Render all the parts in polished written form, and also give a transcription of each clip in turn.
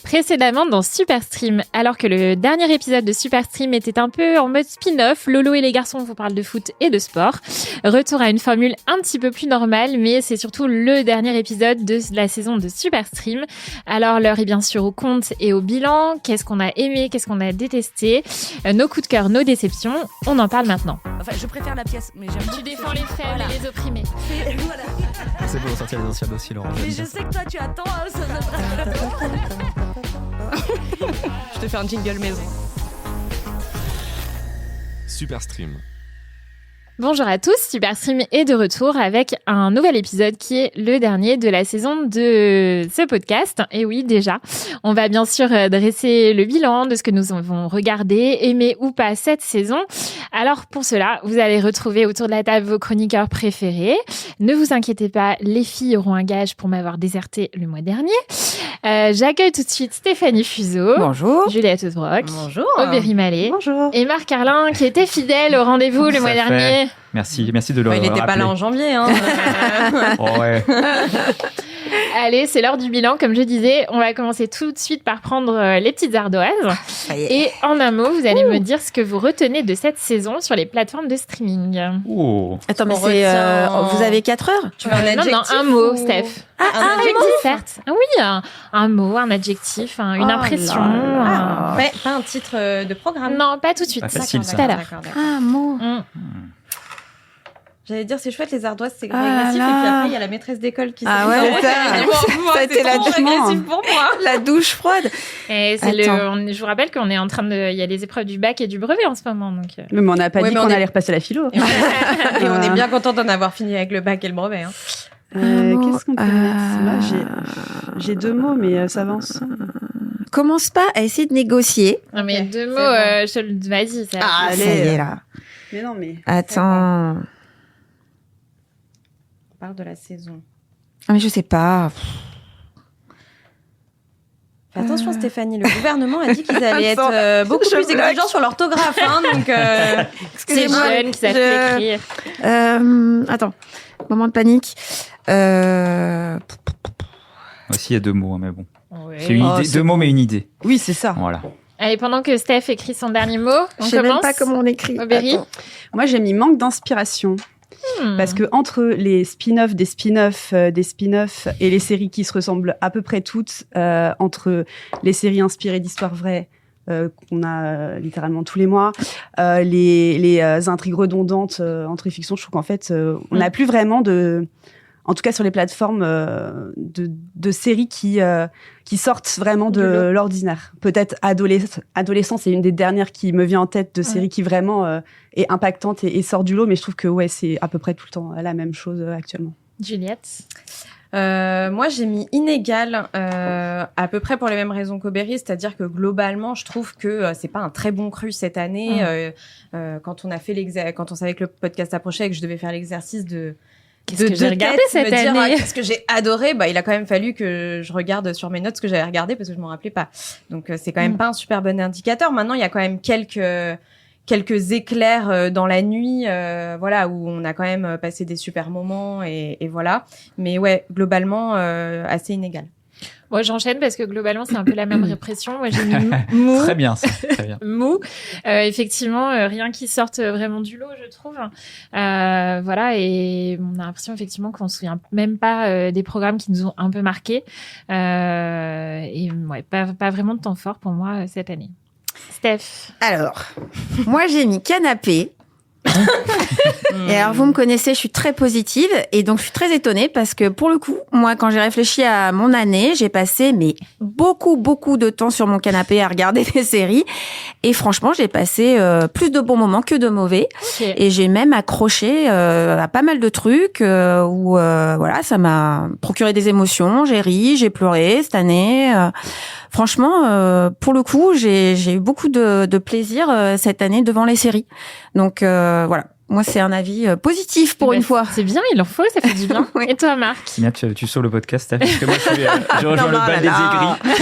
Précédemment dans Superstream, alors que le dernier épisode de Superstream était un peu en mode spin-off, Lolo et les garçons vous parlent de foot et de sport. Retour à une formule un petit peu plus normale, mais c'est surtout le dernier épisode de la saison de Superstream. Alors l'heure est bien sûr au compte et au bilan. Qu'est-ce qu'on a aimé, qu'est-ce qu'on a détesté, nos coups de cœur, nos déceptions, on en parle maintenant. Enfin, je préfère la pièce, mais j'aime. Tu défends les faibles et les opprimés. Voilà. C'est bon, sortir les anciens dossiers, Laurent. Mais je sais que toi tu attends. Je te fais un jingle maison. Superstream. Bonjour à tous, Superstream est de retour avec un nouvel épisode qui est le dernier de la saison de ce podcast. Et oui, déjà, on va bien sûr dresser le bilan de ce que nous avons regardé, aimé ou pas cette saison. Alors pour cela, vous allez retrouver autour de la table vos chroniqueurs préférés. Ne vous inquiétez pas, les filles auront un gage pour m'avoir déserté le mois dernier. J'accueille tout de suite Stéphanie Fuseau. Bonjour. Juliette Osbrock. Bonjour. Aubery Mallet. Bonjour. Et Marc Carlin qui était fidèle au rendez-vous le mois dernier. Merci de le Il n'était rappeler. pas là en janvier. Hein. Oh ouais. Allez, c'est l'heure du bilan. Comme je disais, on va commencer tout de suite par prendre les petites ardoises. Ça y est. Et en un mot, vous allez me dire ce que vous retenez de cette saison sur les plateformes de streaming. Oh. Attends, mais On retient- vous avez 4 heures? Tu veux un Non, adjectif un mot, ou- Steph. Un adjectif, certes. Ah oui, un mot, un adjectif, une Oh impression. là là. Ouais, pas un titre de programme. Non, pas tout de suite. Pas facile, ça. Tout à l'heure. D'accord. Un mot. J'allais dire, c'est chouette les ardoises, c'est Ah régressif. là. Et puis après, il y a la maîtresse d'école qui Ah s'est mise ouais, en route. ça- Elle a dit, bon, ça a c'est été trop lâchement. régressif pour moi. La douche froide. Et c'est Attends. je vous rappelle qu'on est en train de, il y a les épreuves du bac et du brevet en ce moment, donc. Mais on n'a pas Ouais, dit mais qu'on on est- allait repasser la philo. Et on est bien content d'en avoir fini avec le bac et le brevet. Hein. Qu'est-ce qu'on peut mettre là j'ai 2 mots, mais ça avance. Commence pas à essayer de négocier. Non mais deux mots, bon. vas-y. Ça. Ça y est là. Mais non, mais. Attends. On parle de la saison. Ah, mais je sais pas. Fais attention Stéphanie, le gouvernement a dit qu'ils allaient Attends, être beaucoup je plus bloque. exigeants sur l'orthographe. Hein, donc, C'est jeune qui savent écrire. Attends. Moment de panique. Aussi, il y a 2 mots, hein, mais bon. Ouais. C'est une idée. c'est 2 mots, mais une idée. Oui, c'est ça. Voilà. Allez, pendant que Steph écrit son dernier mot, on Je sais même commence. pas comment on écrit. Aubery. Attends. Moi, j'ai mis manque d'inspiration. Parce que entre les spin-offs, des spin-offs, des spin-offs et les séries qui se ressemblent à peu près toutes, entre les séries inspirées d'histoires vraies, qu'on a littéralement tous les mois, les intrigues redondantes entre fictions, je trouve qu'en fait, on n'a plus vraiment en tout cas sur les plateformes, de séries qui sortent vraiment de l'ordinaire. Peut-être Adolescence, c'est une des dernières qui me vient en tête de séries qui vraiment est impactante et sort du lot, mais je trouve que ouais, c'est à peu près tout le temps la même chose actuellement. Juliette. moi, j'ai mis inégal à peu près pour les mêmes raisons qu'Aubery, c'est-à-dire que globalement, je trouve que c'est pas un très bon cru cette année. Quand on a fait quand on savait que le podcast approchait et que je devais faire l'exercice de Qu'est-ce que j'ai regardé cette me dire, année qu'est-ce que j'ai adoré, il a quand même fallu que je regarde sur mes notes ce que j'avais regardé parce que je m'en rappelais pas. Donc c'est quand même pas un super bon indicateur. Maintenant, il y a quand même quelques éclairs dans la nuit, voilà, où on a quand même passé des super moments et voilà. Mais ouais, globalement assez inégal. Moi, j'enchaîne parce que globalement, c'est un peu la même répression. Moi, j'ai mis mou. Très bien, ça. Très bien. Mou. Effectivement, rien qui sorte vraiment du lot, je trouve. Voilà, et on a l'impression effectivement qu'on se souvient même pas des programmes qui nous ont un peu marqués. Et ouais, pas vraiment de temps fort pour moi cette année. Steph. Alors, moi j'ai mis canapé. Et alors vous me connaissez, je suis très positive et donc je suis très étonnée parce que pour le coup, moi quand j'ai réfléchi à mon année, j'ai passé beaucoup de temps sur mon canapé à regarder des séries et franchement j'ai passé plus de bons moments que de mauvais. Okay. Et j'ai même accroché à pas mal de trucs où voilà, ça m'a procuré des émotions, j'ai ri, j'ai pleuré cette année. Franchement, pour le coup, j'ai eu beaucoup de plaisir cette année devant les séries. Donc voilà, moi c'est un avis positif pour une fois. C'est bien, il en faut, ça fait du bien. Oui. Et toi, Marc? C'est bien, tu sauves le podcast, Steph, parce que moi, je rejoins le bal des aigris.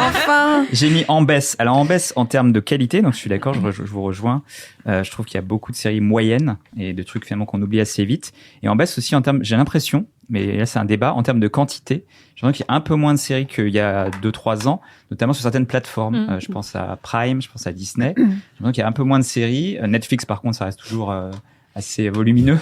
Enfin. J'ai mis en baisse. Alors, en baisse en termes de qualité, donc je suis d'accord, je vous rejoins. Je trouve qu'il y a beaucoup de séries moyennes et de trucs finalement qu'on oublie assez vite. Et en baisse aussi en termes, j'ai l'impression, mais là c'est un débat en termes de quantité. J'ai l'impression qu'il y a un peu moins de séries qu'il y a 2-3 ans, notamment sur certaines plateformes. Je pense à Prime, je pense à Disney. J'ai l'impression qu'il y a un peu moins de séries. Netflix, par contre, ça reste toujours assez volumineux,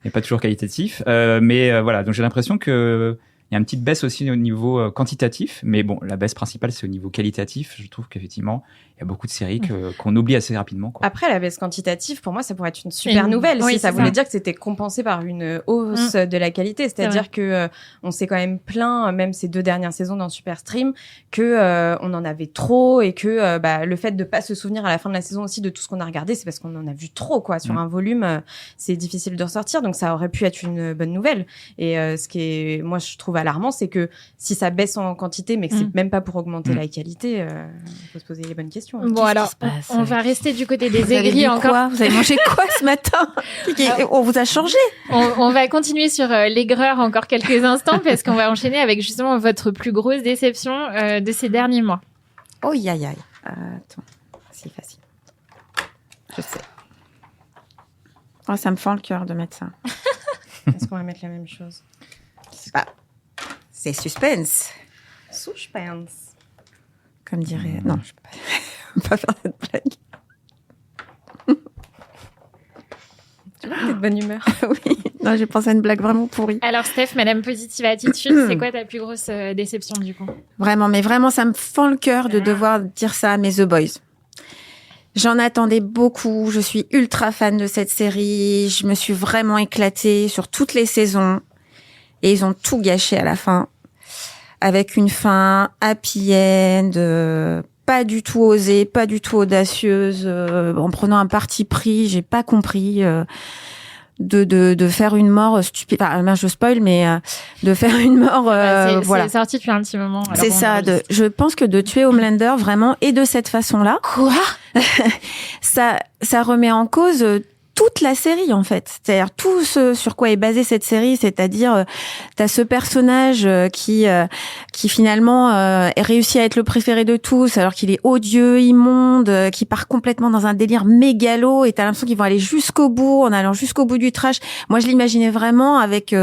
mais pas toujours qualitatif. Mais voilà, donc j'ai l'impression que il y a une petite baisse aussi au niveau quantitatif, mais bon, la baisse principale, c'est au niveau qualitatif. Je trouve qu'effectivement, il y a beaucoup de séries qu'on oublie assez rapidement, quoi. Après, la baisse quantitative, pour moi, ça pourrait être une super nouvelle si ça voulait dire que c'était compensé par une hausse de la qualité. C'est-à-dire que on s'est quand même plaint, même ces 2 dernières saisons dans Superstream, que on en avait trop et que le fait de pas se souvenir à la fin de la saison aussi de tout ce qu'on a regardé, c'est parce qu'on en a vu trop, quoi. Sur un volume, c'est difficile de ressortir, donc ça aurait pu être une bonne nouvelle. Et ce qui est, moi, je trouve alarmant, c'est que si ça baisse en quantité, mais que c'est même pas pour augmenter la qualité, faut se poser les bonnes questions. Bon, alors, on va rester du côté des aigris encore. Vous avez mangé quoi ce matin? On vous a changé. On va continuer sur l'aigreur encore quelques instants parce qu'on va enchaîner avec justement votre plus grosse déception de ces derniers mois. Oh, aïe, aïe. Attends, c'est facile. Je sais. Oh, ça me fend le cœur de mettre ça. Est-ce qu'on va mettre la même chose? C'est suspense. Suspense. Comme dirait... Non, je ne peux pas faire cette blague. Tu vois que t'es de bonne humeur. Oui. Non, j'ai pensé à une blague vraiment pourrie. Alors, Steph, Madame Positive Attitude, c'est quoi ta plus grosse déception du coup? Vraiment, mais vraiment, ça me fend le cœur de devoir dire ça à mes The Boys. J'en attendais beaucoup. Je suis ultra fan de cette série. Je me suis vraiment éclatée sur toutes les saisons. Et ils ont tout gâché à la fin. Avec une fin happy end, pas du tout osée, pas du tout audacieuse, en prenant un parti pris, j'ai pas compris de faire une mort stupide. Enfin, je spoil, mais de faire une mort, voilà. C'est sorti depuis un petit moment. C'est ça. Je pense que de tuer Homelander vraiment et de cette façon-là. Quoi? ça remet en cause toute la série, en fait. C'est-à-dire tout ce sur quoi est basée cette série, c'est-à-dire t'as ce personnage qui finalement réussit à être le préféré de tous, alors qu'il est odieux, immonde, qui part complètement dans un délire mégalo, et t'as l'impression qu'ils vont aller jusqu'au bout, en allant jusqu'au bout du trash. Moi, je l'imaginais vraiment avec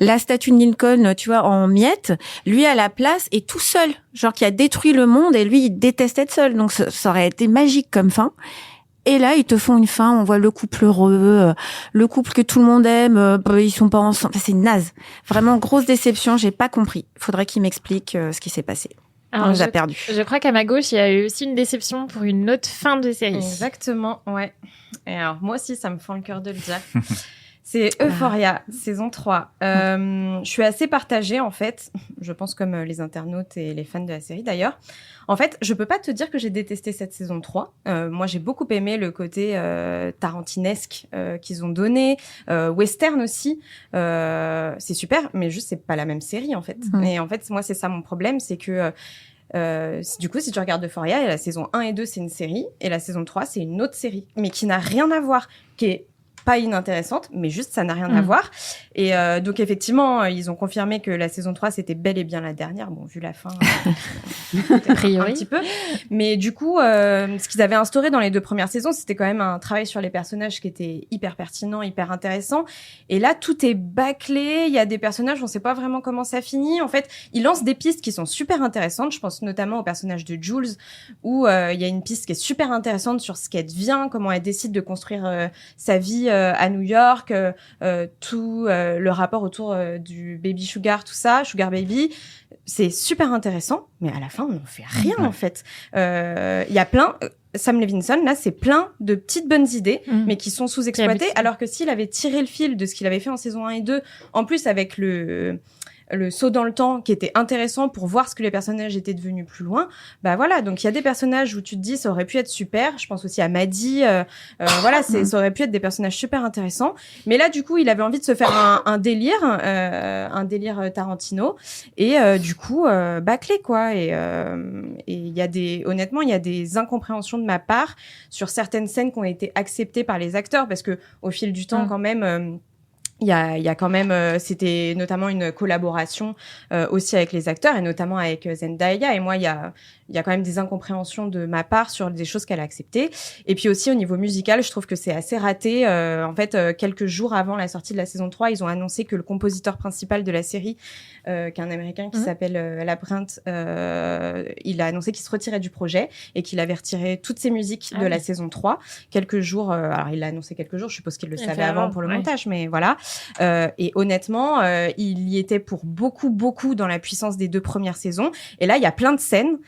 la statue de Lincoln, tu vois, en miettes, lui à la place et tout seul, genre qui a détruit le monde, et lui, il déteste être seul. Donc ça aurait été magique comme fin. Et là, ils te font une fin, on voit le couple heureux, le couple que tout le monde aime, ils sont pas ensemble. Enfin, c'est naze. Vraiment, grosse déception, j'ai pas compris. Faudrait qu'ils m'expliquent ce qui s'est passé. On nous a perdu. Je crois qu'à ma gauche, il y a eu aussi une déception pour une autre fin de série. Exactement, ouais. Et alors, moi aussi, ça me fend le cœur de le dire. C'est Euphoria, saison 3. Je suis assez partagée, en fait. Je pense comme les internautes et les fans de la série, d'ailleurs. En fait, je peux pas te dire que j'ai détesté cette saison 3. Moi, j'ai beaucoup aimé le côté tarantinesque qu'ils ont donné. Western aussi. C'est super, mais juste, c'est pas la même série, en fait. Et en fait, moi, c'est ça mon problème, c'est que... du coup, si tu regardes Euphoria, la saison 1 et 2, c'est une série, et la saison 3, c'est une autre série, mais qui n'a rien à voir, qui est pas inintéressante, mais juste ça n'a rien à voir. Et donc effectivement, ils ont confirmé que la saison 3 c'était bel et bien la dernière. Bon, vu la fin, a priori un petit peu. Mais du coup, ce qu'ils avaient instauré dans les 2 premières saisons, c'était quand même un travail sur les personnages qui était hyper pertinent, hyper intéressant. Et là, tout est bâclé. Il y a des personnages, on sait pas vraiment comment ça finit. En fait, ils lancent des pistes qui sont super intéressantes. Je pense notamment au personnage de Jules, où il y a une piste qui est super intéressante sur ce qu'elle devient, comment elle décide de construire sa vie à New York, tout le rapport autour du baby sugar, tout ça, sugar baby, c'est super intéressant, mais à la fin, on n'en fait rien, en fait. Il y a plein... Sam Levinson, là, c'est plein de petites bonnes idées, mais qui sont sous-exploitées, alors que s'il avait tiré le fil de ce qu'il avait fait en saison 1 et 2, en plus avec le saut dans le temps qui était intéressant pour voir ce que les personnages étaient devenus plus loin, bah voilà, donc il y a des personnages où tu te dis ça aurait pu être super, je pense aussi à Maddie, voilà, ça aurait pu être des personnages super intéressants, mais là du coup il avait envie de se faire un délire Tarantino, et du coup bâclé quoi, et il y a honnêtement il y a des incompréhensions de ma part sur certaines scènes qui ont été acceptées par les acteurs, parce que au fil du temps quand même il y a quand même, c'était notamment une collaboration aussi avec les acteurs, et notamment avec Zendaya. Et moi, il y a quand même des incompréhensions de ma part sur des choses qu'elle a acceptées. Et puis aussi au niveau musical, je trouve que c'est assez raté. En fait, quelques jours avant la sortie de la saison 3, ils ont annoncé que le compositeur principal de la série, qui est un Américain qui s'appelle Labrinth, il a annoncé qu'il se retirait du projet et qu'il avait retiré toutes ses musiques de la saison 3. Quelques jours, alors il l'a annoncé quelques jours, je suppose qu'il le savait avant pour le montage, mais voilà. Et honnêtement, il y était pour beaucoup dans la puissance des 2 premières saisons. Et là, il y a plein de scènes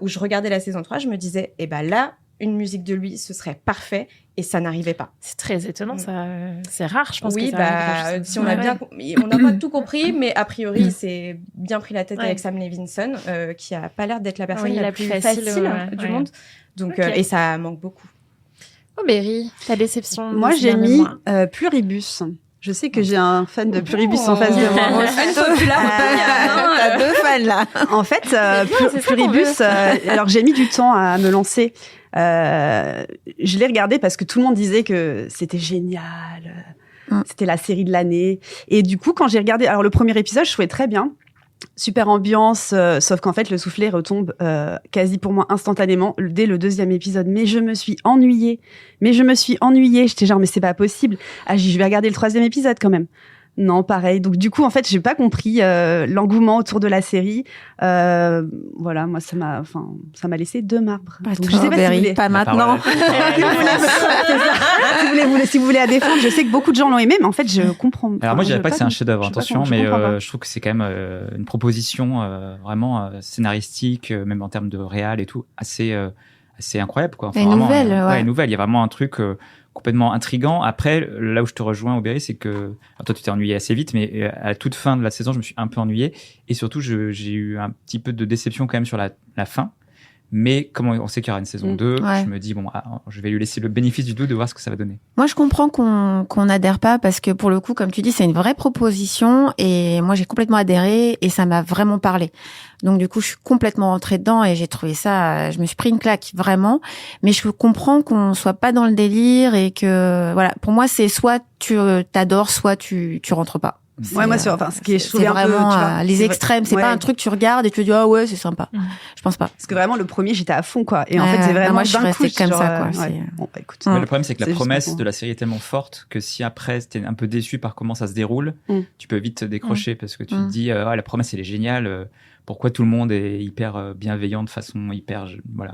où je regardais la saison 3, je me disais, là, une musique de lui, ce serait parfait, et ça n'arrivait pas. C'est très étonnant, ça. C'est rare, je pense. Oui, que ça arrive, si on a bien, on n'a pas tout compris, mais a priori, il s'est bien pris la tête avec Sam Levinson, qui a pas l'air d'être la personne la plus facile du monde. Donc, et ça manque beaucoup. Oh, Berry, ta déception. Moi, j'ai mis Pluribus. Je sais que j'ai un fan de Pluribus en face de moi. T'as 2 fans là. En fait, Pluribus, alors j'ai mis du temps à me lancer. Je l'ai regardé parce que tout le monde disait que c'était génial, c'était la série de l'année. Et du coup, quand j'ai regardé, alors le premier épisode, je trouvais très bien. Super ambiance, sauf qu'en fait, le soufflet retombe quasi pour moi instantanément dès le 2e épisode. Mais je me suis ennuyée. J'étais genre, mais c'est pas possible. Ah, je vais regarder le 3e épisode quand même. Non, pareil. Donc du coup, en fait, j'ai pas compris l'engouement autour de la série. Voilà, moi, ça m'a laissé 2 marbres. Pas Donc, toi, je sais pas Berry, si vous voulez. pas maintenant. Si vous voulez à défendre, je sais que beaucoup de gens l'ont aimé, mais en fait, je comprends. Alors moi, je dirais pas que c'est un chef-d'œuvre, je attention, comprends mais pas. je trouve que c'est quand même une proposition vraiment scénaristique, même en termes de réal et tout, assez incroyable, quoi. Enfin, Et vraiment, nouvelle, nouvelle. Il y a vraiment un truc complètement intriguant. Après, là où je te rejoins, Aubéry, c'est que alors toi, tu t'es ennuyé assez vite, mais à la toute fin de la saison, je me suis un peu ennuyé, et surtout, j'ai eu un petit peu de déception quand même sur la fin. Mais comme on sait qu'il y aura une saison 2, je me dis, je vais lui laisser le bénéfice du doute de voir ce que ça va donner. Moi, je comprends qu'on n'adhère pas parce que pour le coup, comme tu dis, c'est une vraie proposition et moi, j'ai complètement adhéré et ça m'a vraiment parlé. Donc, du coup, je suis complètement rentrée dedans et j'ai trouvé ça, je me suis pris une claque, vraiment. Mais je comprends qu'on soit pas dans le délire et que, voilà, pour moi, c'est soit tu t'adores, soit tu rentres pas. Ouais, moi, ce qui est, je c'est vraiment un peu, tu vois, les extrêmes. C'est pas un truc que tu regardes et tu te dis ah ouais c'est sympa. Je pense pas. Parce que vraiment le premier j'étais à fond quoi. Et en fait c'est vraiment moi, je suis restée comme ça quoi. Bon, bah, écoute. Mais le problème c'est que la promesse de la série est tellement forte que si après t'es un peu déçu par comment ça se déroule, tu peux vite te décrocher parce que tu te dis la promesse elle est géniale. Pourquoi tout le monde est hyper bienveillant de façon hyper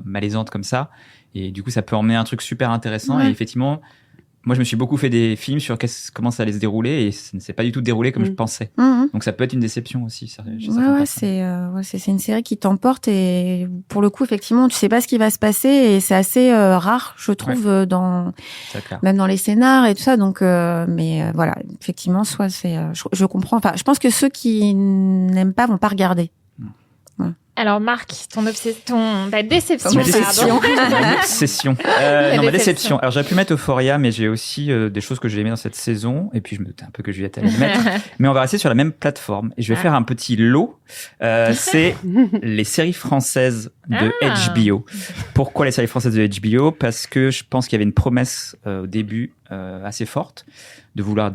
malaisante comme ça, et du coup ça peut emmener un truc super intéressant. Et effectivement, moi, je me suis beaucoup fait des films sur comment ça allait se dérouler et ça ne s'est pas du tout déroulé comme je pensais. Donc, ça peut être une déception aussi. C'est une série qui t'emporte et pour le coup, effectivement, tu sais pas ce qui va se passer et c'est assez rare, je trouve, même dans les scénars et tout ça. Donc, voilà, effectivement, soit c'est, je comprends. Enfin, je pense que ceux qui n'aiment pas vont pas regarder. Alors Marc, ta déception. Ma déception. Alors j'aurais pu mettre Euphoria, mais j'ai aussi des choses que j'ai aimées dans cette saison. Et puis je me doutais un peu que Juliette allait les mettre. Mais on va rester sur la même plateforme. Et je vais faire un petit lot. C'est les séries françaises de HBO. Pourquoi les séries françaises de HBO ? Parce que je pense qu'il y avait une promesse au début assez forte de vouloir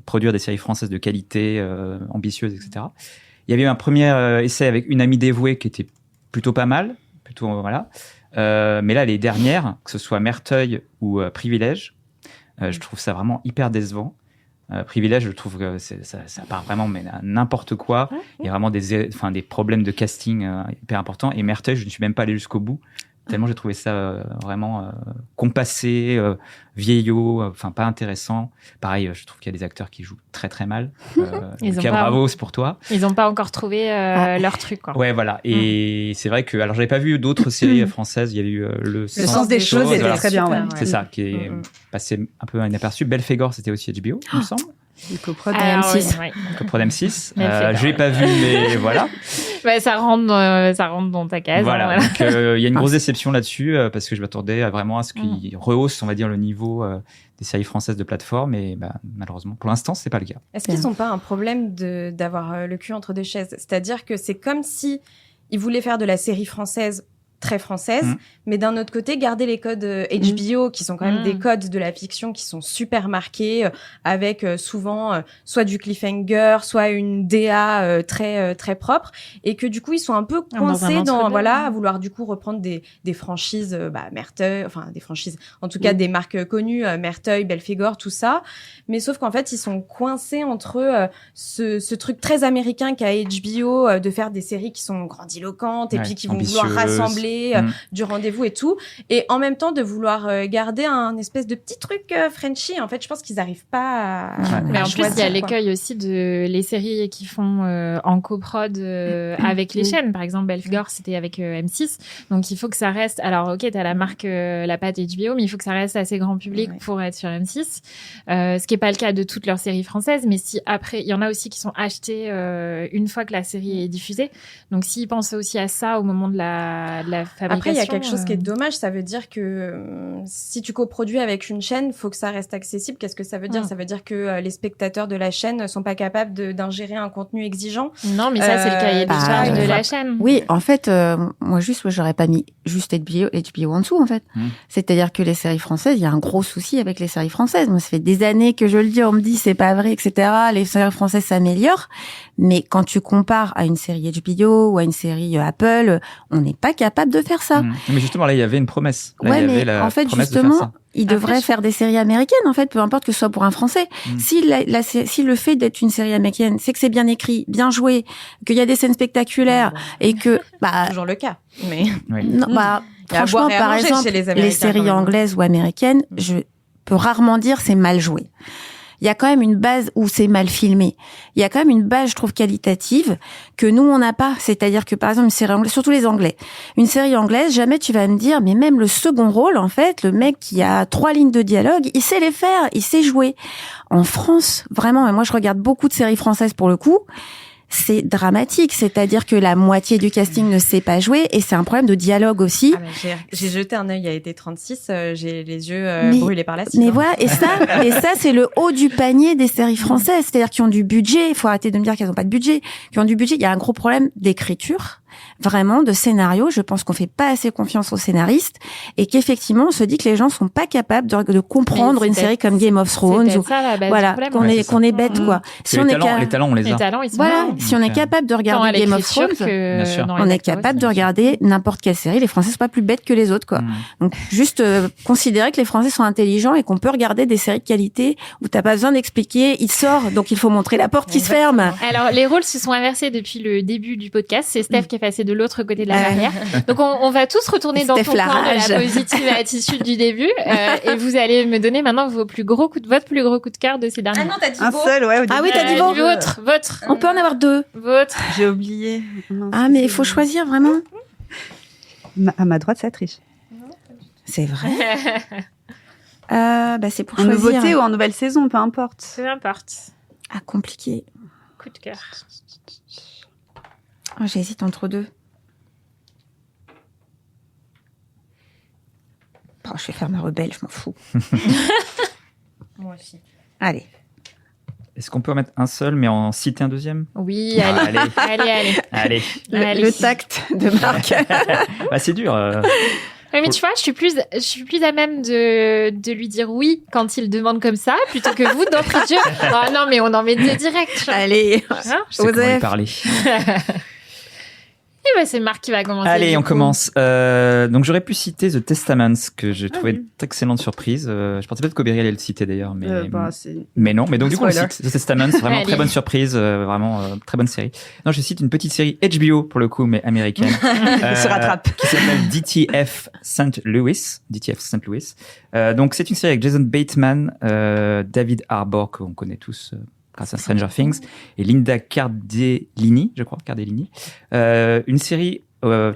produire des séries françaises de qualité, ambitieuses, etc. Il y avait eu un premier essai avec Une amie dévouée qui était plutôt pas mal, mais là, les dernières, que ce soit Merteuil ou Privilège, je trouve ça vraiment hyper décevant. Privilège, je trouve que ça part vraiment mais à n'importe quoi. Il y a vraiment des problèmes de casting hyper importants. Et Merteuil, je ne suis même pas allé jusqu'au bout. Tellement j'ai trouvé ça vraiment compassé, vieillot, pas intéressant. Pareil, je trouve qu'il y a des acteurs qui jouent très très mal. Bravo, c'est pour toi. Ils n'ont pas encore trouvé leur truc, quoi. Ouais, voilà. Et c'est vrai que, alors j'avais pas vu d'autres séries françaises. Il y a eu le sens des choses, était très bien. Ouais. C'est ça qui est passé un peu inaperçu. Belphégor, c'était aussi HBO, il me semble. Coprod M6. Coprod M6. Je l'ai pas vu, mais voilà. Ça rentre dans ta case. Voilà. Donc, il y a une grosse déception là-dessus parce que je m'attendais vraiment à ce qu'ils rehaussent, on va dire, le niveau des séries françaises de plateforme. Et malheureusement, pour l'instant, c'est pas le cas. Est-ce qu'ils n'ont pas un problème d'avoir le cul entre deux chaises ? C'est-à-dire que c'est comme si ils voulaient faire de la série française très française, mais d'un autre côté, garder les codes HBO, qui sont quand même des codes de la fiction qui sont super marqués, avec souvent soit du cliffhanger, soit une DA très propre, et que du coup, ils sont un peu coincés à vouloir du coup reprendre des franchises, Merteuil, enfin des franchises, en tout cas des marques connues, Merteuil, Belphégor, tout ça, mais sauf qu'en fait, ils sont coincés entre ce truc très américain qu'a HBO de faire des séries qui sont grandiloquentes et puis qui vont vouloir rassembler du rendez-vous et tout, et en même temps de vouloir garder un espèce de petit truc Frenchy. En fait, je pense qu'ils n'arrivent pas à mais en choisir, plus, il y a l'écueil aussi de les séries qui font en coprod avec les chaînes. Par exemple, Belphégor, c'était avec M6. Donc, il faut que ça reste... Alors, ok, t'as la marque, la patte HBO, mais il faut que ça reste assez grand public pour être sur M6. Ce qui n'est pas le cas de toutes leurs séries françaises. Mais si après, il y en a aussi qui sont achetées une fois que la série est diffusée. Donc, s'ils pensent aussi à ça au moment de la fabrication... Après, il y a quelque chose qui est dommage. Ça veut dire que si tu coproduis avec une chaîne, il faut que ça reste accessible. Qu'est-ce que ça veut dire? Ça veut dire que les spectateurs de la chaîne ne sont pas capables d'ingérer un contenu exigeant. Non, mais ça, c'est le cahier des charges de la chaîne. Oui, en fait, moi, j'aurais pas mis juste HBO en dessous, en fait. C'est-à-dire que les séries françaises, il y a un gros souci avec les séries françaises. Moi, ça fait des années que je le dis, on me dit c'est pas vrai, etc. Les séries françaises s'améliorent. Mais quand tu compares à une série HBO ou à une série Apple, on n'est pas capable de faire ça. Mais justement, là, il y avait une promesse. Là, il y avait la en fait, promesse justement, de faire ça. Ils devraient faire des séries américaines, en fait, peu importe que ce soit pour un Français. Si le fait d'être une série américaine, c'est que c'est bien écrit, bien joué, qu'il y a des scènes spectaculaires et que, toujours le cas, mais non, franchement, par exemple, les séries anglaises ou américaines, je peux rarement dire c'est mal joué. Il y a quand même une base où c'est mal filmé. Il y a quand même une base, je trouve, qualitative que nous, on n'a pas. C'est-à-dire que, par exemple, une série anglaise, surtout les Anglais, une série anglaise, jamais tu vas me dire, mais même le second rôle, en fait, le mec qui a 3 lignes de dialogue, il sait les faire, il sait jouer. En France, vraiment, et moi, je regarde beaucoup de séries françaises pour le coup, c'est dramatique, c'est-à-dire que la moitié du casting ne sait pas jouer et c'est un problème de dialogue aussi. J'ai jeté un œil à été 36, j'ai les yeux brûlés par la suite. Mais voilà, et ça c'est le haut du panier des séries françaises, c'est-à-dire qu'ils ont du budget, il faut arrêter de me dire qu'elles n'ont pas de budget, qui ont du budget, il y a un gros problème d'écriture. Vraiment, de scénario, je pense qu'on fait pas assez confiance aux scénaristes et qu'effectivement, on se dit que les gens sont pas capables de comprendre une série comme Game of Thrones ou voilà, qu'on est bête quoi. Si les talents, on les a. Les talents, ils sont voilà, si on est capable de regarder Game of Thrones, on est capable de regarder n'importe quelle série. Les Français sont pas plus bêtes que les autres quoi. Donc juste considérer que les Français sont intelligents et qu'on peut regarder des séries de qualité où t'as pas besoin d'expliquer, il sort, donc il faut montrer la porte qui se ferme. Alors les rôles se sont inversés depuis le début du podcast. C'est Steph qui est passé de l'autre côté de la barrière. Donc on va tous retourner dans ton camp de la positive attitude du début et vous allez me donner maintenant votre plus gros coup de cœur de ces derniers mois. Ah non, t'as dit un seul, ouais. Ah oui, t'as dit votre. On peut en avoir 2. Votre. J'ai oublié. Ah mais il faut choisir vraiment. À ma droite, ça triche. C'est vrai. C'est pour en choisir. En nouveauté ou en nouvelle saison, peu importe. Peu importe. Ah, compliqué. Coup de cœur. Oh, j'hésite entre 2. Oh, je vais faire ma rebelle, je m'en fous. Moi aussi. Allez. Est-ce qu'on peut en mettre un seul, mais en citer un deuxième? Oui, allez. Le tact de Marc. C'est dur. Mais tu vois, je suis plus à même de lui dire oui quand il demande comme ça, plutôt que vous d'entrée de jeu. Oh non, mais on en met 2 directs. Allez, je sais comment lui parler. Et c'est Marc qui va commencer. Allez, on commence. Donc j'aurais pu citer The Testaments, que j'ai trouvé une excellente surprise. Je pensais peut-être qu'Aubéry allait le citer d'ailleurs, mais non. Mais donc du coup on le cite. The Testaments, vraiment très bonne surprise, vraiment très bonne série. Non, je cite une petite série HBO pour le coup, mais américaine. Il se rattrape. Qui s'appelle DTF St. Louis. Donc c'est une série avec Jason Bateman, David Harbour qu'on connaît tous. Grâce à Stranger Things, et Linda Cardellini, je crois, une série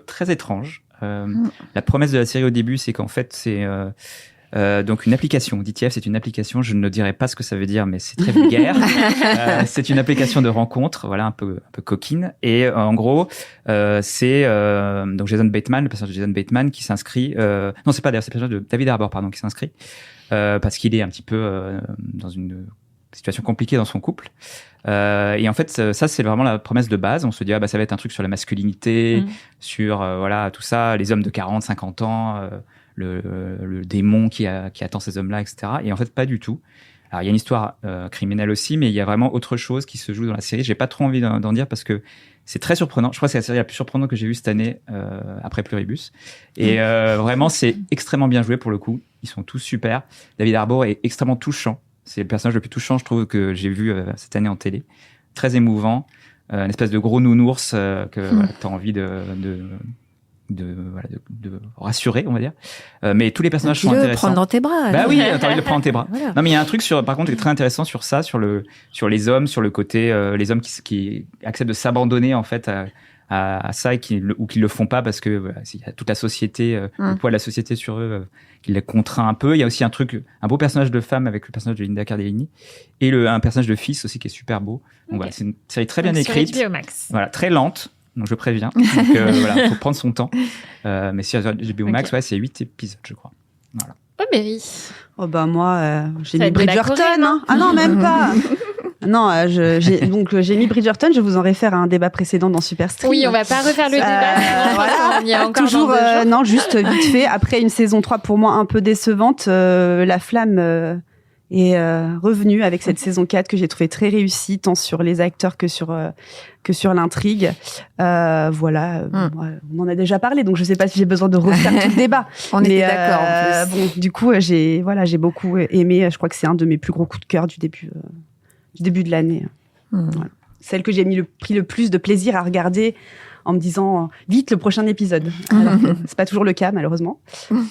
très étrange. La promesse de la série au début, c'est qu'en fait, c'est donc une application. DTF, c'est une application, je ne dirais pas ce que ça veut dire, mais c'est très vulgaire. C'est une application de rencontre, voilà, un peu coquine. Et en gros, c'est donc Jason Bateman, le personnage de Jason Bateman, qui s'inscrit... c'est le personnage de David Harbour, qui s'inscrit, parce qu'il est un petit peu dans une situation compliquée dans son couple. Et en fait, ça, c'est vraiment la promesse de base. On se dit, ça va être un truc sur la masculinité, sur voilà tout ça, les hommes de 40, 50 ans, le démon qui attend ces hommes-là, etc. Et en fait, pas du tout. Alors, il y a une histoire criminelle aussi, mais il y a vraiment autre chose qui se joue dans la série. J'ai pas trop envie d'en dire parce que c'est très surprenant. Je crois que c'est la série la plus surprenante que j'ai vue cette année après Pluribus. Et vraiment, c'est extrêmement bien joué pour le coup. Ils sont tous super. David Harbour est extrêmement touchant. C'est le personnage le plus touchant, je trouve, que j'ai vu cette année en télé. Très émouvant. Une espèce de gros nounours que tu as envie de rassurer, on va dire. Mais tous les personnages sont intéressants. Prendre dans tes bras. Bah oui, t'as envie de le prendre dans tes bras. Voilà. Non, mais il y a un truc par contre, qui est très intéressant sur ça, sur les hommes, sur le côté, les hommes qui acceptent de s'abandonner, en fait, à ça ou qui le font pas parce que il y a toute la société, le poids de la société sur eux, qui les contraint un peu. Il y a aussi un beau personnage de femme avec le personnage de Linda Cardellini et un personnage de fils aussi qui est super beau. Donc voilà, c'est une série très bien écrite. Sur HBO Max. Voilà, très lente. Donc je préviens. Donc voilà, faut prendre son temps. Mais sur HBO Max, c'est 8 épisodes, je crois. Voilà. Oh, Berry. Oh bah moi, j'ai Ça mis va être de la Bridgerton. Corée, non Ah non, même pas. Non, j'ai mis Bridgerton. Je vais vous en réfère à un débat précédent dans Superstream. Oui, on va pas refaire le débat. Voilà. On y est encore Toujours, dans 2 jours. non, juste vite fait. Après une saison 3 pour moi un peu décevante, la flamme est revenue avec cette saison 4 que j'ai trouvée très réussie, tant sur les acteurs que sur l'intrigue. Voilà, on en a déjà parlé, donc je sais pas si j'ai besoin de refaire tout le débat. On était d'accord. En plus. Bon, du coup, j'ai beaucoup aimé. Je crois que c'est un de mes plus gros coups de cœur du début de l'année. Voilà. Celle que j'ai pris le plus de plaisir à regarder en me disant vite le prochain épisode. Alors que c'est pas toujours le cas malheureusement.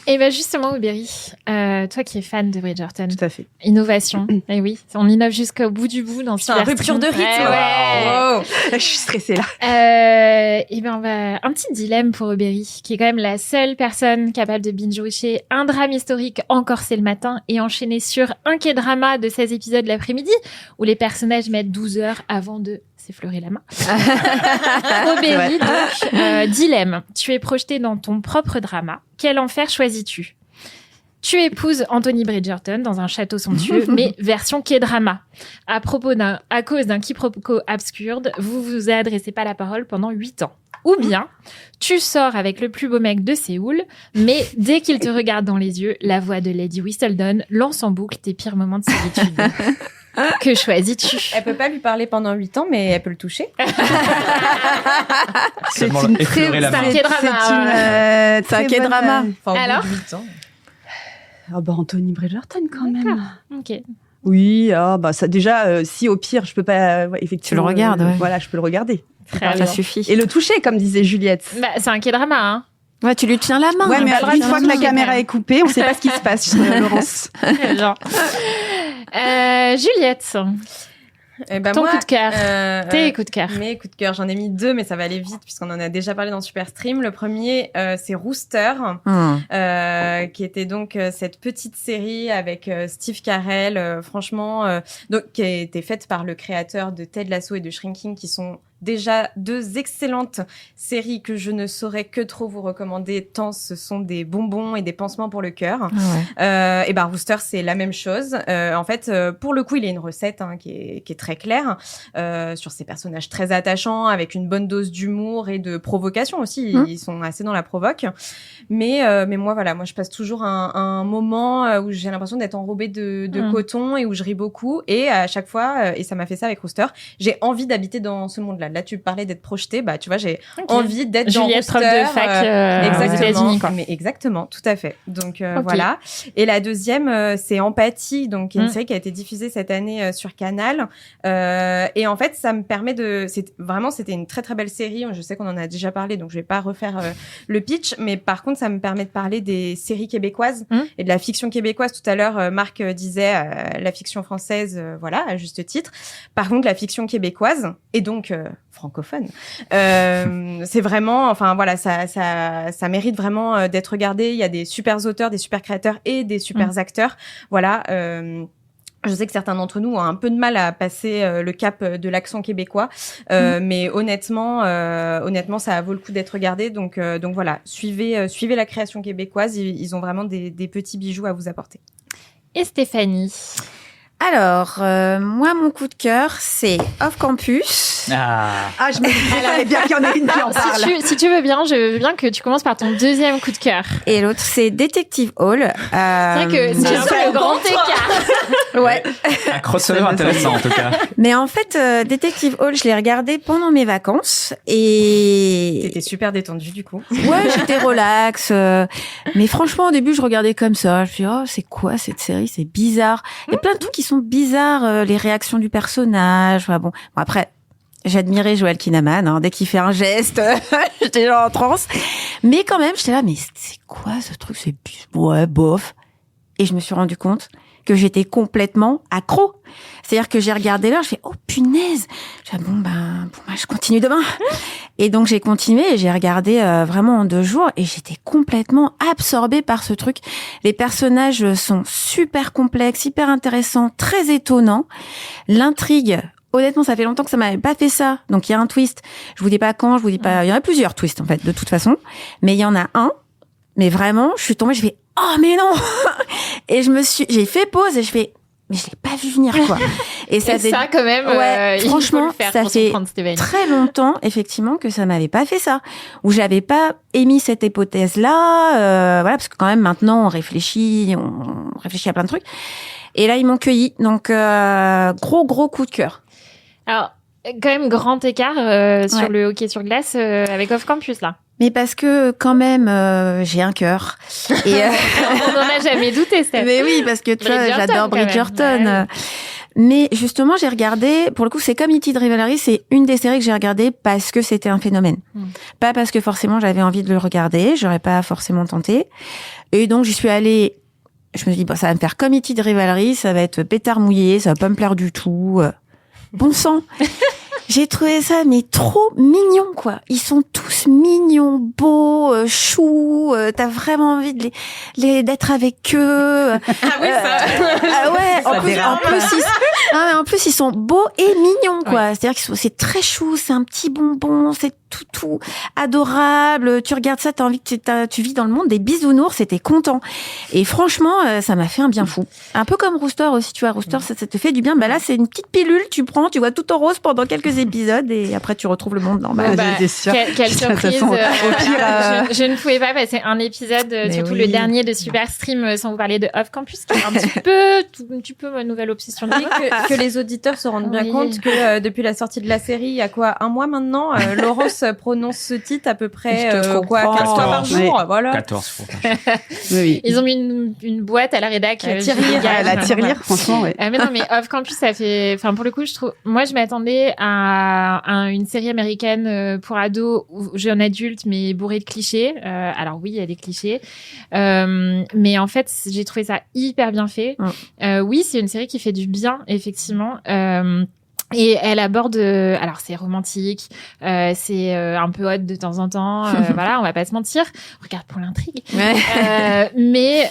Et bien justement, Berry, toi qui es fan de Bridgerton, Tout à fait. innovation. Et oui, on innove jusqu'au bout du bout dans C'est une rupture de rythme. Ouais. Wow. Je suis stressée là. Et ben on va un petit dilemme pour Berry, qui est quand même la seule personne capable de binge-watcher un drame historique encorsé le matin et enchaîner sur un K-drama de 16 épisodes l'après-midi, où les personnages mettent 12 heures avant de s'effleurer la main. Berry, donc, dilemme. Tu es projeté dans ton propre drama. Quel enfer choisis-tu ? Tu épouses Anthony Bridgerton dans un château somptueux, mais version K-drama. À cause d'un quiproquo absurde, vous vous adressez pas la parole pendant 8 ans. Ou bien, tu sors avec le plus beau mec de Séoul, mais dès qu'il te regarde dans les yeux, la voix de Lady Whistledown lance en boucle tes pires moments de solitude. Que choisis-tu ? Elle peut pas lui parler pendant 8 ans, mais elle peut le toucher. Seulement effleurer la main. C'est un K-drama. Enfin, au Alors bout de 8 ans. Ah bah Anthony Bridgerton quand même. Ok. Oui, ça déjà si au pire je peux pas effectivement. Tu le regardes, ouais. Voilà, je peux le regarder. Très Ça bien. suffit. Et le toucher comme disait Juliette. Bah, c'est un K-drama, hein. Ouais, tu lui tiens la main. Ouais, mais pas le droit une de fois que la toucher, caméra quand même. est coupée, on sait pas ce qui se passe, Laurence. Genre. Juliette, Eh ben ton moi, coup de cœur. Tes coups de cœur. Mes coups de cœur, j'en ai mis 2, mais ça va aller vite puisqu'on en a déjà parlé dans Superstream. Le premier, c'est Rooster, qui était donc cette petite série avec Steve Carell, franchement, donc qui a été faite par le créateur de Ted Lasso et de Shrinking, qui sont déjà 2 excellentes séries que je ne saurais que trop vous recommander, tant ce sont des bonbons et des pansements pour le cœur. Et ben Rooster, c'est la même chose. En fait, pour le coup, il y a une recette qui est très claire sur ces personnages très attachants, avec une bonne dose d'humour et de provocation aussi. Ils sont assez dans la provoque. Mais moi, voilà, je passe toujours un moment où j'ai l'impression d'être enrobée de coton et où je ris beaucoup. Et à chaque fois, et ça m'a fait ça avec Rooster, j'ai envie d'habiter dans ce monde-là. Là, tu parlais d'être projetée, bah tu vois, j'ai envie d'être dans Juliette, Rooster. prof de fac aux États-Unis, quoi. Mais exactement, tout à fait. Donc voilà. Et la deuxième, c'est Empathie, donc qui est une série qui a été diffusée cette année sur Canal. Et en fait, ça me permet c'était une très très belle série. Je sais qu'on en a déjà parlé, donc je vais pas refaire le pitch, mais par contre, ça me permet de parler des séries québécoises et de la fiction québécoise. Tout à l'heure, Marc disait la fiction française, voilà, à juste titre. Par contre, la fiction québécoise et donc francophone, c'est vraiment, enfin voilà, ça mérite vraiment d'être regardé. Il y a des super auteurs, des super créateurs et des super acteurs. Voilà. Je sais que certains d'entre nous ont un peu de mal à passer le cap de l'accent québécois, mais honnêtement, ça vaut le coup d'être regardé. Donc voilà, suivez la création québécoise. Ils ont vraiment des petits bijoux à vous apporter. Et Stéphanie. Alors, moi, mon coup de cœur, c'est Off Campus. Ah, je me disais bien qu'il y en ait une qui en parle. Si tu veux bien, je veux bien que tu commences par ton deuxième coup de cœur. Et l'autre, c'est Detective Hall. C'est vrai que c'est un peu le grand écart. Ouais. Un crossover intéressant, en tout cas. Mais en fait, Detective Hall, je l'ai regardé pendant mes vacances et... T'étais super détendue, du coup. Ouais, j'étais relax. Mais franchement, au début, je regardais comme ça. Je me suis dit, oh, c'est quoi cette série? C'est bizarre. Il y a plein de trucs qui sont bizarres, les réactions du personnage. Enfin, bon, après, j'admirais Joel Kinnaman. Hein, dès qu'il fait un geste, j'étais genre en transe. Mais quand même, j'étais là, mais c'est quoi ce truc? C'est ouais, bof. Et je me suis rendu compte que j'étais complètement accro. C'est-à-dire que j'ai regardé l'heure, je fais, oh punaise. Je fais, bon, je continue demain. Et donc, j'ai continué et j'ai regardé vraiment en 2 jours et j'étais complètement absorbée par ce truc. Les personnages sont super complexes, hyper intéressants, très étonnants. L'intrigue, honnêtement, ça fait longtemps que ça m'avait pas fait ça. Donc, il y a un twist. Je vous dis pas quand, je vous dis pas, il y en a plusieurs twists, en fait, de toute façon. Mais il y en a un. Mais vraiment, je suis tombée, je fais, oh, mais non! Et j'ai fait pause et je fais, mais je l'ai pas vu venir, quoi. Et ça quand même, ouais, franchement, ça fait très longtemps, effectivement, que ça m'avait pas fait ça. Où j'avais pas émis cette hypothèse-là, voilà, parce que quand même, maintenant, on réfléchit à plein de trucs. Et là, ils m'ont cueilli. Donc, gros coup de cœur. Alors, quand même, grand écart sur le hockey sur glace avec Off Campus, là. Mais parce que quand même, j'ai un cœur. Et on n'en a jamais douté, Steph. Mais oui, parce que tu vois, j'adore Bridgerton. Ouais. Mais justement, j'ai regardé, pour le coup, c'est comme E.T. de Rivalry, c'est une des séries que j'ai regardées parce que c'était un phénomène. Pas parce que forcément j'avais envie de le regarder, j'aurais pas forcément tenté. Et donc, j'y suis allée, je me suis dit, bon, ça va me faire comme E.T. de Rivalry, ça va être pétard mouillé, ça va pas me plaire du tout. Bon sang. J'ai trouvé ça mais trop mignon, quoi. Ils sont tous mignons, beaux, choux. T'as vraiment envie de d'être avec eux. Ah oui, ça. Ouais. En plus, ils sont beaux et mignons, quoi. Ouais. C'est-à-dire c'est très chou, c'est un petit bonbon, c'est tout adorable. Tu regardes ça, t'as envie que tu vis dans le monde des bisounours, t'es content. Et franchement, ça m'a fait un bien fou. Un peu comme Rooster aussi, tu vois. Rooster, ça te fait du bien. Bah là, c'est une petite pilule, tu prends, tu vois tout en rose pendant quelques épisodes et après tu retrouves le monde normal. Quelle surprise. Je ne pouvais pas passer un épisode, surtout le dernier de Super Stream, sans vous parler de Off Campus, qui est un petit peu ma nouvelle obsession de vie. Que les auditeurs se rendent bien compte que depuis la sortie de la série, il y a quoi, 1 mois maintenant, Laurence prononce ce titre à peu près 15 fois par jour. Oui. Voilà. 14 fois. Oui. Ils ont mis une boîte à la rédac. La tirelire, franchement, ouais. Mais non, mais Off Campus, ça fait, enfin, pour le coup, moi, je m'attendais à une série américaine pour ados, jeune adulte, mais bourrée de clichés. Alors oui, il y a des clichés. Mais en fait, j'ai trouvé ça hyper bien fait. Oui, c'est une série qui fait du bien, effectivement. Et elle aborde, alors c'est romantique, c'est un peu hot de temps en temps, voilà, on va pas se mentir. Regarde pour l'intrigue. Ouais. Mais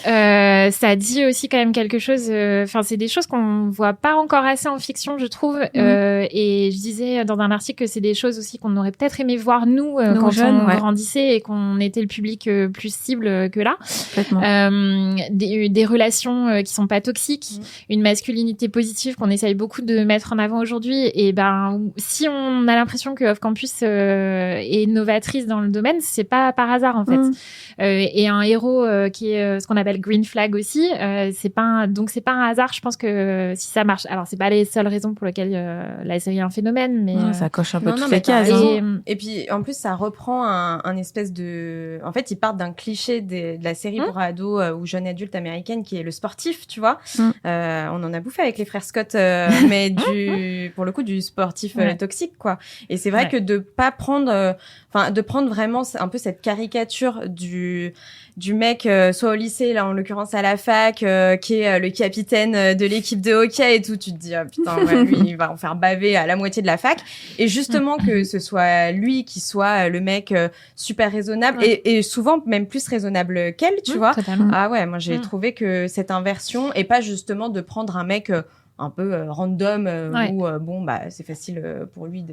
ça dit aussi quand même quelque chose. Enfin, c'est des choses qu'on voit pas encore assez en fiction, je trouve. Et je disais dans un article que c'est des choses aussi qu'on aurait peut-être aimé voir nous quand jeunes, on grandissait et qu'on était le public plus cible que là. Des relations qui sont pas toxiques, une masculinité positive qu'on essaye beaucoup de mettre en avant aujourd'hui. Et ben, si on a l'impression que Off Campus est novatrice dans le domaine, c'est pas par hasard en fait. Et un héros qui est ce qu'on appelle green flag aussi, c'est pas un hasard. Je pense que si ça marche, alors c'est pas les seules raisons pour lesquelles la série est un phénomène, mais ça coche un peu toutes les cases. Et puis en plus ça reprend un espèce de, en fait ils partent d'un cliché de la série pour ados ou jeunes adultes américaine qui est le sportif, tu vois. On en a bouffé avec les frères Scott, mais pour le coup du sportif toxique, quoi. Et c'est vrai que de prendre vraiment un peu cette caricature du mec soit au lycée, là en l'occurrence à la fac, qui est le capitaine de l'équipe de hockey et tout, tu te dis putain, lui il va en faire baver à la moitié de la fac, et justement que ce soit lui qui soit le mec super raisonnable et souvent même plus raisonnable qu'elle, tu vois. Totalement. Ah ouais, moi j'ai trouvé que cette inversion, et pas justement de prendre un mec un peu random où bon bah c'est facile pour lui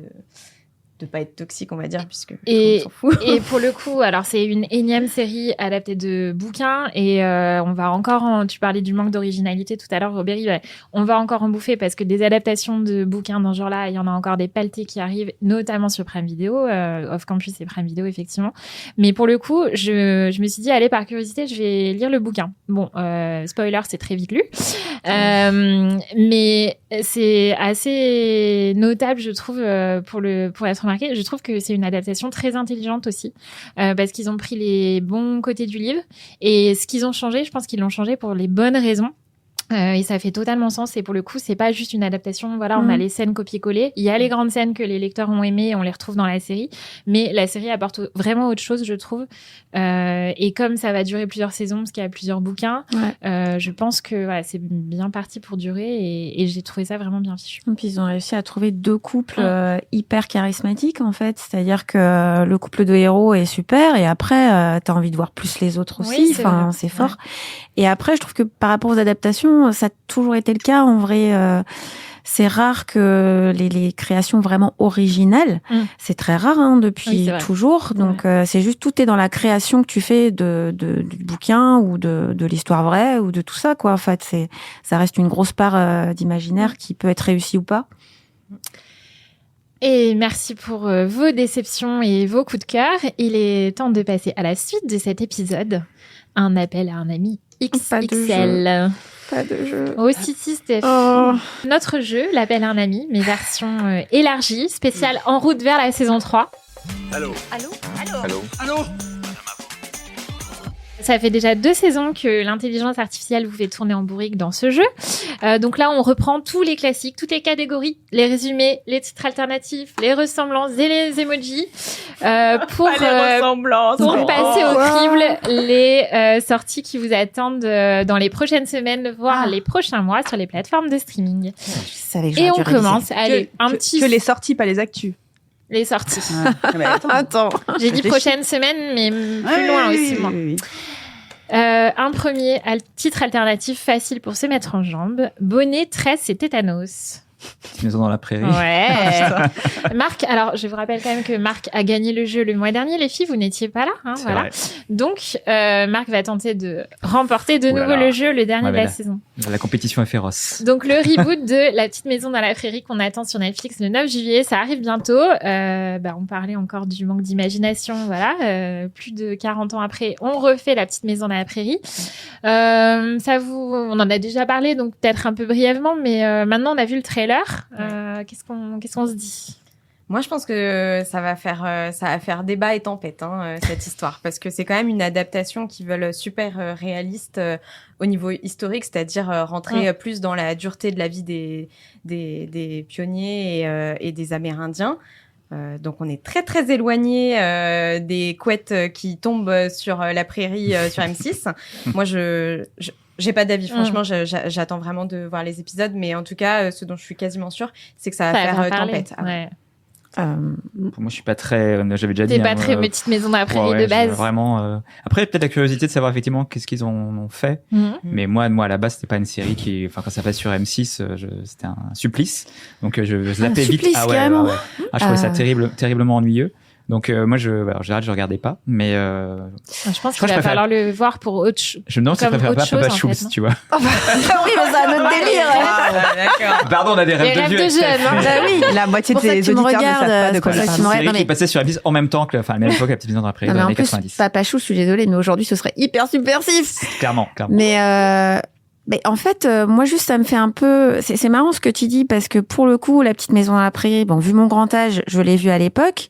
pas être toxique, on va dire, puisque et, on s'en fout. Et pour le coup, alors c'est une énième série adaptée de bouquins et on va encore, tu parlais du manque d'originalité tout à l'heure, Robéry, on va encore en bouffer parce que des adaptations de bouquins dans ce genre-là, il y en a encore des pelletés qui arrivent, notamment sur Prime Video, Off Campus et Prime Video, effectivement. Mais pour le coup, je me suis dit, allez, par curiosité, je vais lire le bouquin. Bon, spoiler, c'est très vite lu. Mais c'est assez notable, je trouve, pour être remarqué. Je trouve que c'est une adaptation très intelligente aussi, parce qu'ils ont pris les bons côtés du livre et ce qu'ils ont changé, je pense qu'ils l'ont changé pour les bonnes raisons. Et ça fait totalement sens. Et pour le coup, c'est pas juste une adaptation. Voilà, on a les scènes copier-coller. Il y a les grandes scènes que les lecteurs ont aimées et on les retrouve dans la série. Mais la série apporte vraiment autre chose, je trouve. Et comme ça va durer plusieurs saisons, parce qu'il y a plusieurs bouquins, je pense que voilà, c'est bien parti pour durer. Et j'ai trouvé ça vraiment bien fichu. Et puis ils ont réussi à trouver 2 couples hyper charismatiques, en fait. C'est-à-dire que le couple de héros est super. Et après, t'as envie de voir plus les autres aussi. Oui, c'est fort. Et après, je trouve que par rapport aux adaptations, ça a toujours été le cas. En vrai, c'est rare que les créations vraiment originales, c'est très rare depuis toujours. Donc, c'est juste tout est dans la création que tu fais du bouquin ou de l'histoire vraie ou de tout ça, quoi. En fait, ça reste une grosse part d'imaginaire qui peut être réussie ou pas. Et merci pour vos déceptions et vos coups de cœur. Il est temps de passer à la suite de cet épisode. Un appel à un ami XXL. Pas de jeu. Aussi, si, Steph. Notre jeu, l'appel à un ami, mais version élargie, spéciale en route vers la saison 3. Allô. Ça fait déjà 2 saisons que l'intelligence artificielle vous fait tourner en bourrique dans ce jeu. Donc là, on reprend tous les classiques, toutes les catégories, les résumés, les titres alternatifs, les ressemblances et les emojis pour passer au crible les sorties qui vous attendent dans les prochaines semaines, voire les prochains mois sur les plateformes de streaming. Et on commence. Allez, que les sorties, pas les actus. Les sorties. Attends. J'ai dit prochaine semaine, mais plus loin aussi, moi. Oui. Un premier titre alternatif facile pour se mettre en jambes. Bonnet, tresse et tétanos. Petite maison dans la prairie. Ouais. Marc, alors je vous rappelle quand même que Marc a gagné le jeu le mois dernier. Les filles, vous n'étiez pas là. Voilà. Vrai. Donc, Marc va tenter de remporter de nouveau le jeu, le dernier de la saison. La compétition est féroce. Donc, le reboot de La Petite Maison dans la Prairie qu'on attend sur Netflix le 9 juillet, ça arrive bientôt. On parlait encore du manque d'imagination. Voilà. Plus de 40 ans après, on refait La Petite Maison dans la Prairie. On en a déjà parlé, donc peut-être un peu brièvement, mais maintenant on a vu le trailer. Qu'est-ce qu'on se dit? Moi, je pense que ça va faire débat et tempête, cette histoire, parce que c'est quand même une adaptation qui veulent super réaliste au niveau historique, c'est-à-dire rentrer plus dans la dureté de la vie des pionniers et des Amérindiens. Donc, on est très très éloigné des couettes qui tombent sur la prairie sur M6. Moi, j'ai pas d'avis, franchement, j'attends vraiment de voir les épisodes, mais en tout cas, ce dont je suis quasiment sûre, c'est que ça va faire tempête. Ouais. Pour moi, je suis pas très. J'avais déjà dit. T'es pas très Petite Maison dans la Prairie de base. Vraiment. Après, peut-être la curiosité de savoir effectivement qu'est-ce qu'ils ont fait. Mais moi, à la base, c'était pas une série qui. Enfin, quand ça passe sur M6, c'était un supplice. Donc, je zappais vite. Je trouvais ça terriblement ennuyeux. Donc moi, en général, je regardais pas, mais je pense qu'il va falloir le voir pour autre chose. Je me demande si je préfère pas Papa Choums, tu vois. Oui, mais c'est un autre délire. D'accord. Pardon, on a des rêves de vieux. Oui, la moitié de tes auditeurs ne savent pas de quoi ça parle. C'est une série qui passait sur M6 en même temps que, à la même époque, La Petite Maison dans la Prairie, dans les années 90. Papa Choums, je suis désolée, mais aujourd'hui, ce serait hyper subversif. Clairement. Mais en fait, moi juste ça me fait un peu. C'est marrant ce que tu dis parce que pour le coup, La Petite Maison dans la Prairie, vu mon grand âge, je l'ai vu à l'époque.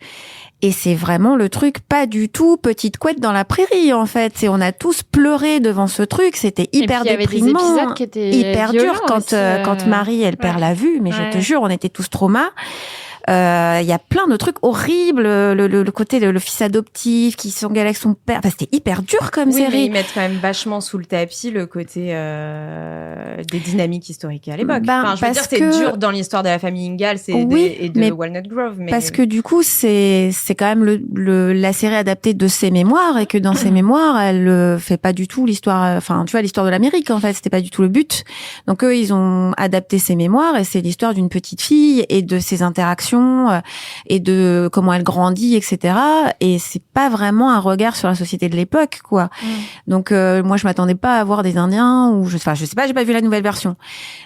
Et c'est vraiment le truc pas du tout petite couette dans la prairie, en fait. On a tous pleuré devant ce truc. C'était hyper déprimant. Il y avait des épisodes qui étaient hyper dur quand Marie, elle perd la vue. Mais je te jure, on était tous traumas. Il y a plein de trucs horribles, le côté le fils adoptif qui s'engueule avec son père. C'était hyper dur comme série. Mais ils mettent quand même vachement sous le tapis le côté des dynamiques historiques à l'époque. Je veux dire, c'est dur dans l'histoire de la famille Ingalls et de Walnut Grove. Mais... Parce que du coup, c'est quand même la série adaptée de ses mémoires et que dans ses mémoires, elle fait pas du tout l'histoire. Enfin, tu vois, l'histoire de l'Amérique en fait, c'était pas du tout le but. Donc eux, ils ont adapté ses mémoires et c'est l'histoire d'une petite fille et de ses interactions évolution et de comment elle grandit, etc. Et c'est pas vraiment un regard sur la société de l'époque, quoi. Donc moi je m'attendais pas à voir des Indiens ou je sais pas, j'ai pas vu la nouvelle version.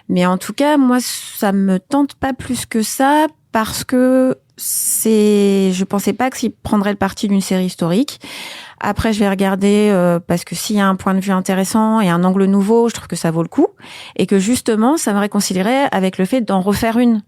Mais en tout cas, moi ça me tente pas plus que ça parce que je pensais pas qu'il prendrait le parti d'une série historique. Après, je vais regarder parce que s'il y a un point de vue intéressant et un angle nouveau, je trouve que ça vaut le coup et que justement, ça me réconcilierait avec le fait d'en refaire une.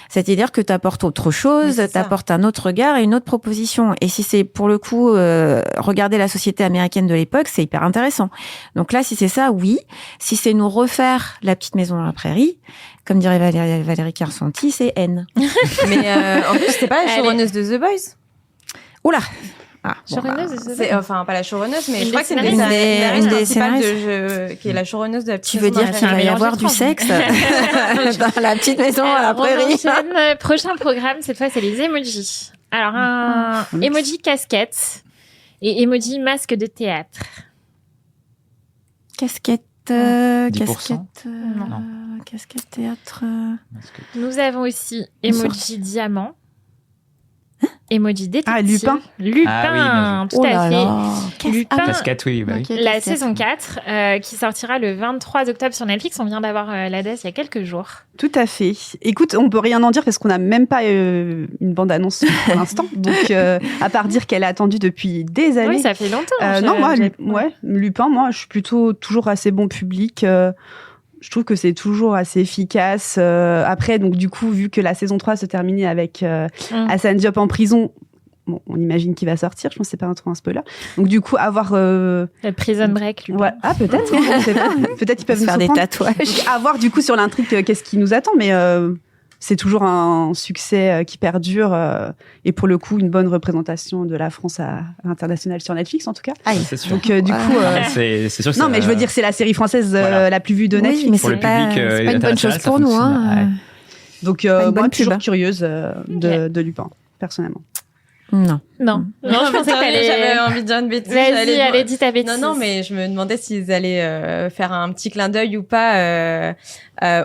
C'est-à-dire que tu apportes autre chose, tu apportes un autre regard et une autre proposition. Et si c'est pour le coup regarder la société américaine de l'époque, c'est hyper intéressant. Donc là, si c'est ça, oui. Si c'est nous refaire La Petite Maison dans la Prairie, comme dirait Valérie Carsanti, c'est N. Mais en plus, c'était pas la showrunneuse de The Boys. Oula. Enfin, pas la showrunneuse, mais je crois que c'est une des scénaristes qui est la showrunneuse de La Petite Tu veux dire qu'il va y avoir du sexe dans La Petite Maison à la Prairie? Prochain programme, cette fois, c'est les emojis. Alors, un emoji casquette et emoji masque de théâtre. Casquette, 10%. casquette théâtre. Nous avons aussi emoji diamant. Emoji détective. Ah, Lupin. Lupin, tout à fait. Lupin, Casquette, oui, bah oui. la saison 4, qui sortira le 23 octobre sur Netflix. On vient d'avoir l'ADES il y a quelques jours. Tout à fait. Écoute, on peut rien en dire parce qu'on n'a même pas une bande-annonce pour l'instant. Donc, à part dire qu'elle est attendue depuis des années. Oui, ça fait longtemps. Non, moi, Lupin, moi, je suis plutôt toujours assez bon public. Je trouve que c'est toujours assez efficace. Après, donc du coup, vu que la saison 3 se terminait avec Hassan Diop en prison, bon, on imagine qu'il va sortir. Je pense que c'est pas trop un spoiler. Donc du coup, avoir le Prison Break. Ouais. Ah, peut-être. Peut-être ils peuvent nous faire des tatouages. Donc, à voir du coup sur l'intrigue qu'est-ce qui nous attend, mais c'est toujours un succès qui perdure et pour le coup une bonne représentation de la France à l'international sur Netflix en tout cas. C'est sûr. Donc du coup, c'est sûr. Que non, mais je veux dire c'est la série française la plus vue de Netflix. Oui, mais pour c'est le pas, public, c'est pas une bonne chose pour nous. Hein. Donc moi toujours curieuse de Lupin personnellement. Non, je pensais que j'avais envie de dire une bêtise. Vas-y, allez, dis ta bêtise. Non, mais je me demandais s'ils allaient faire un petit clin d'œil ou pas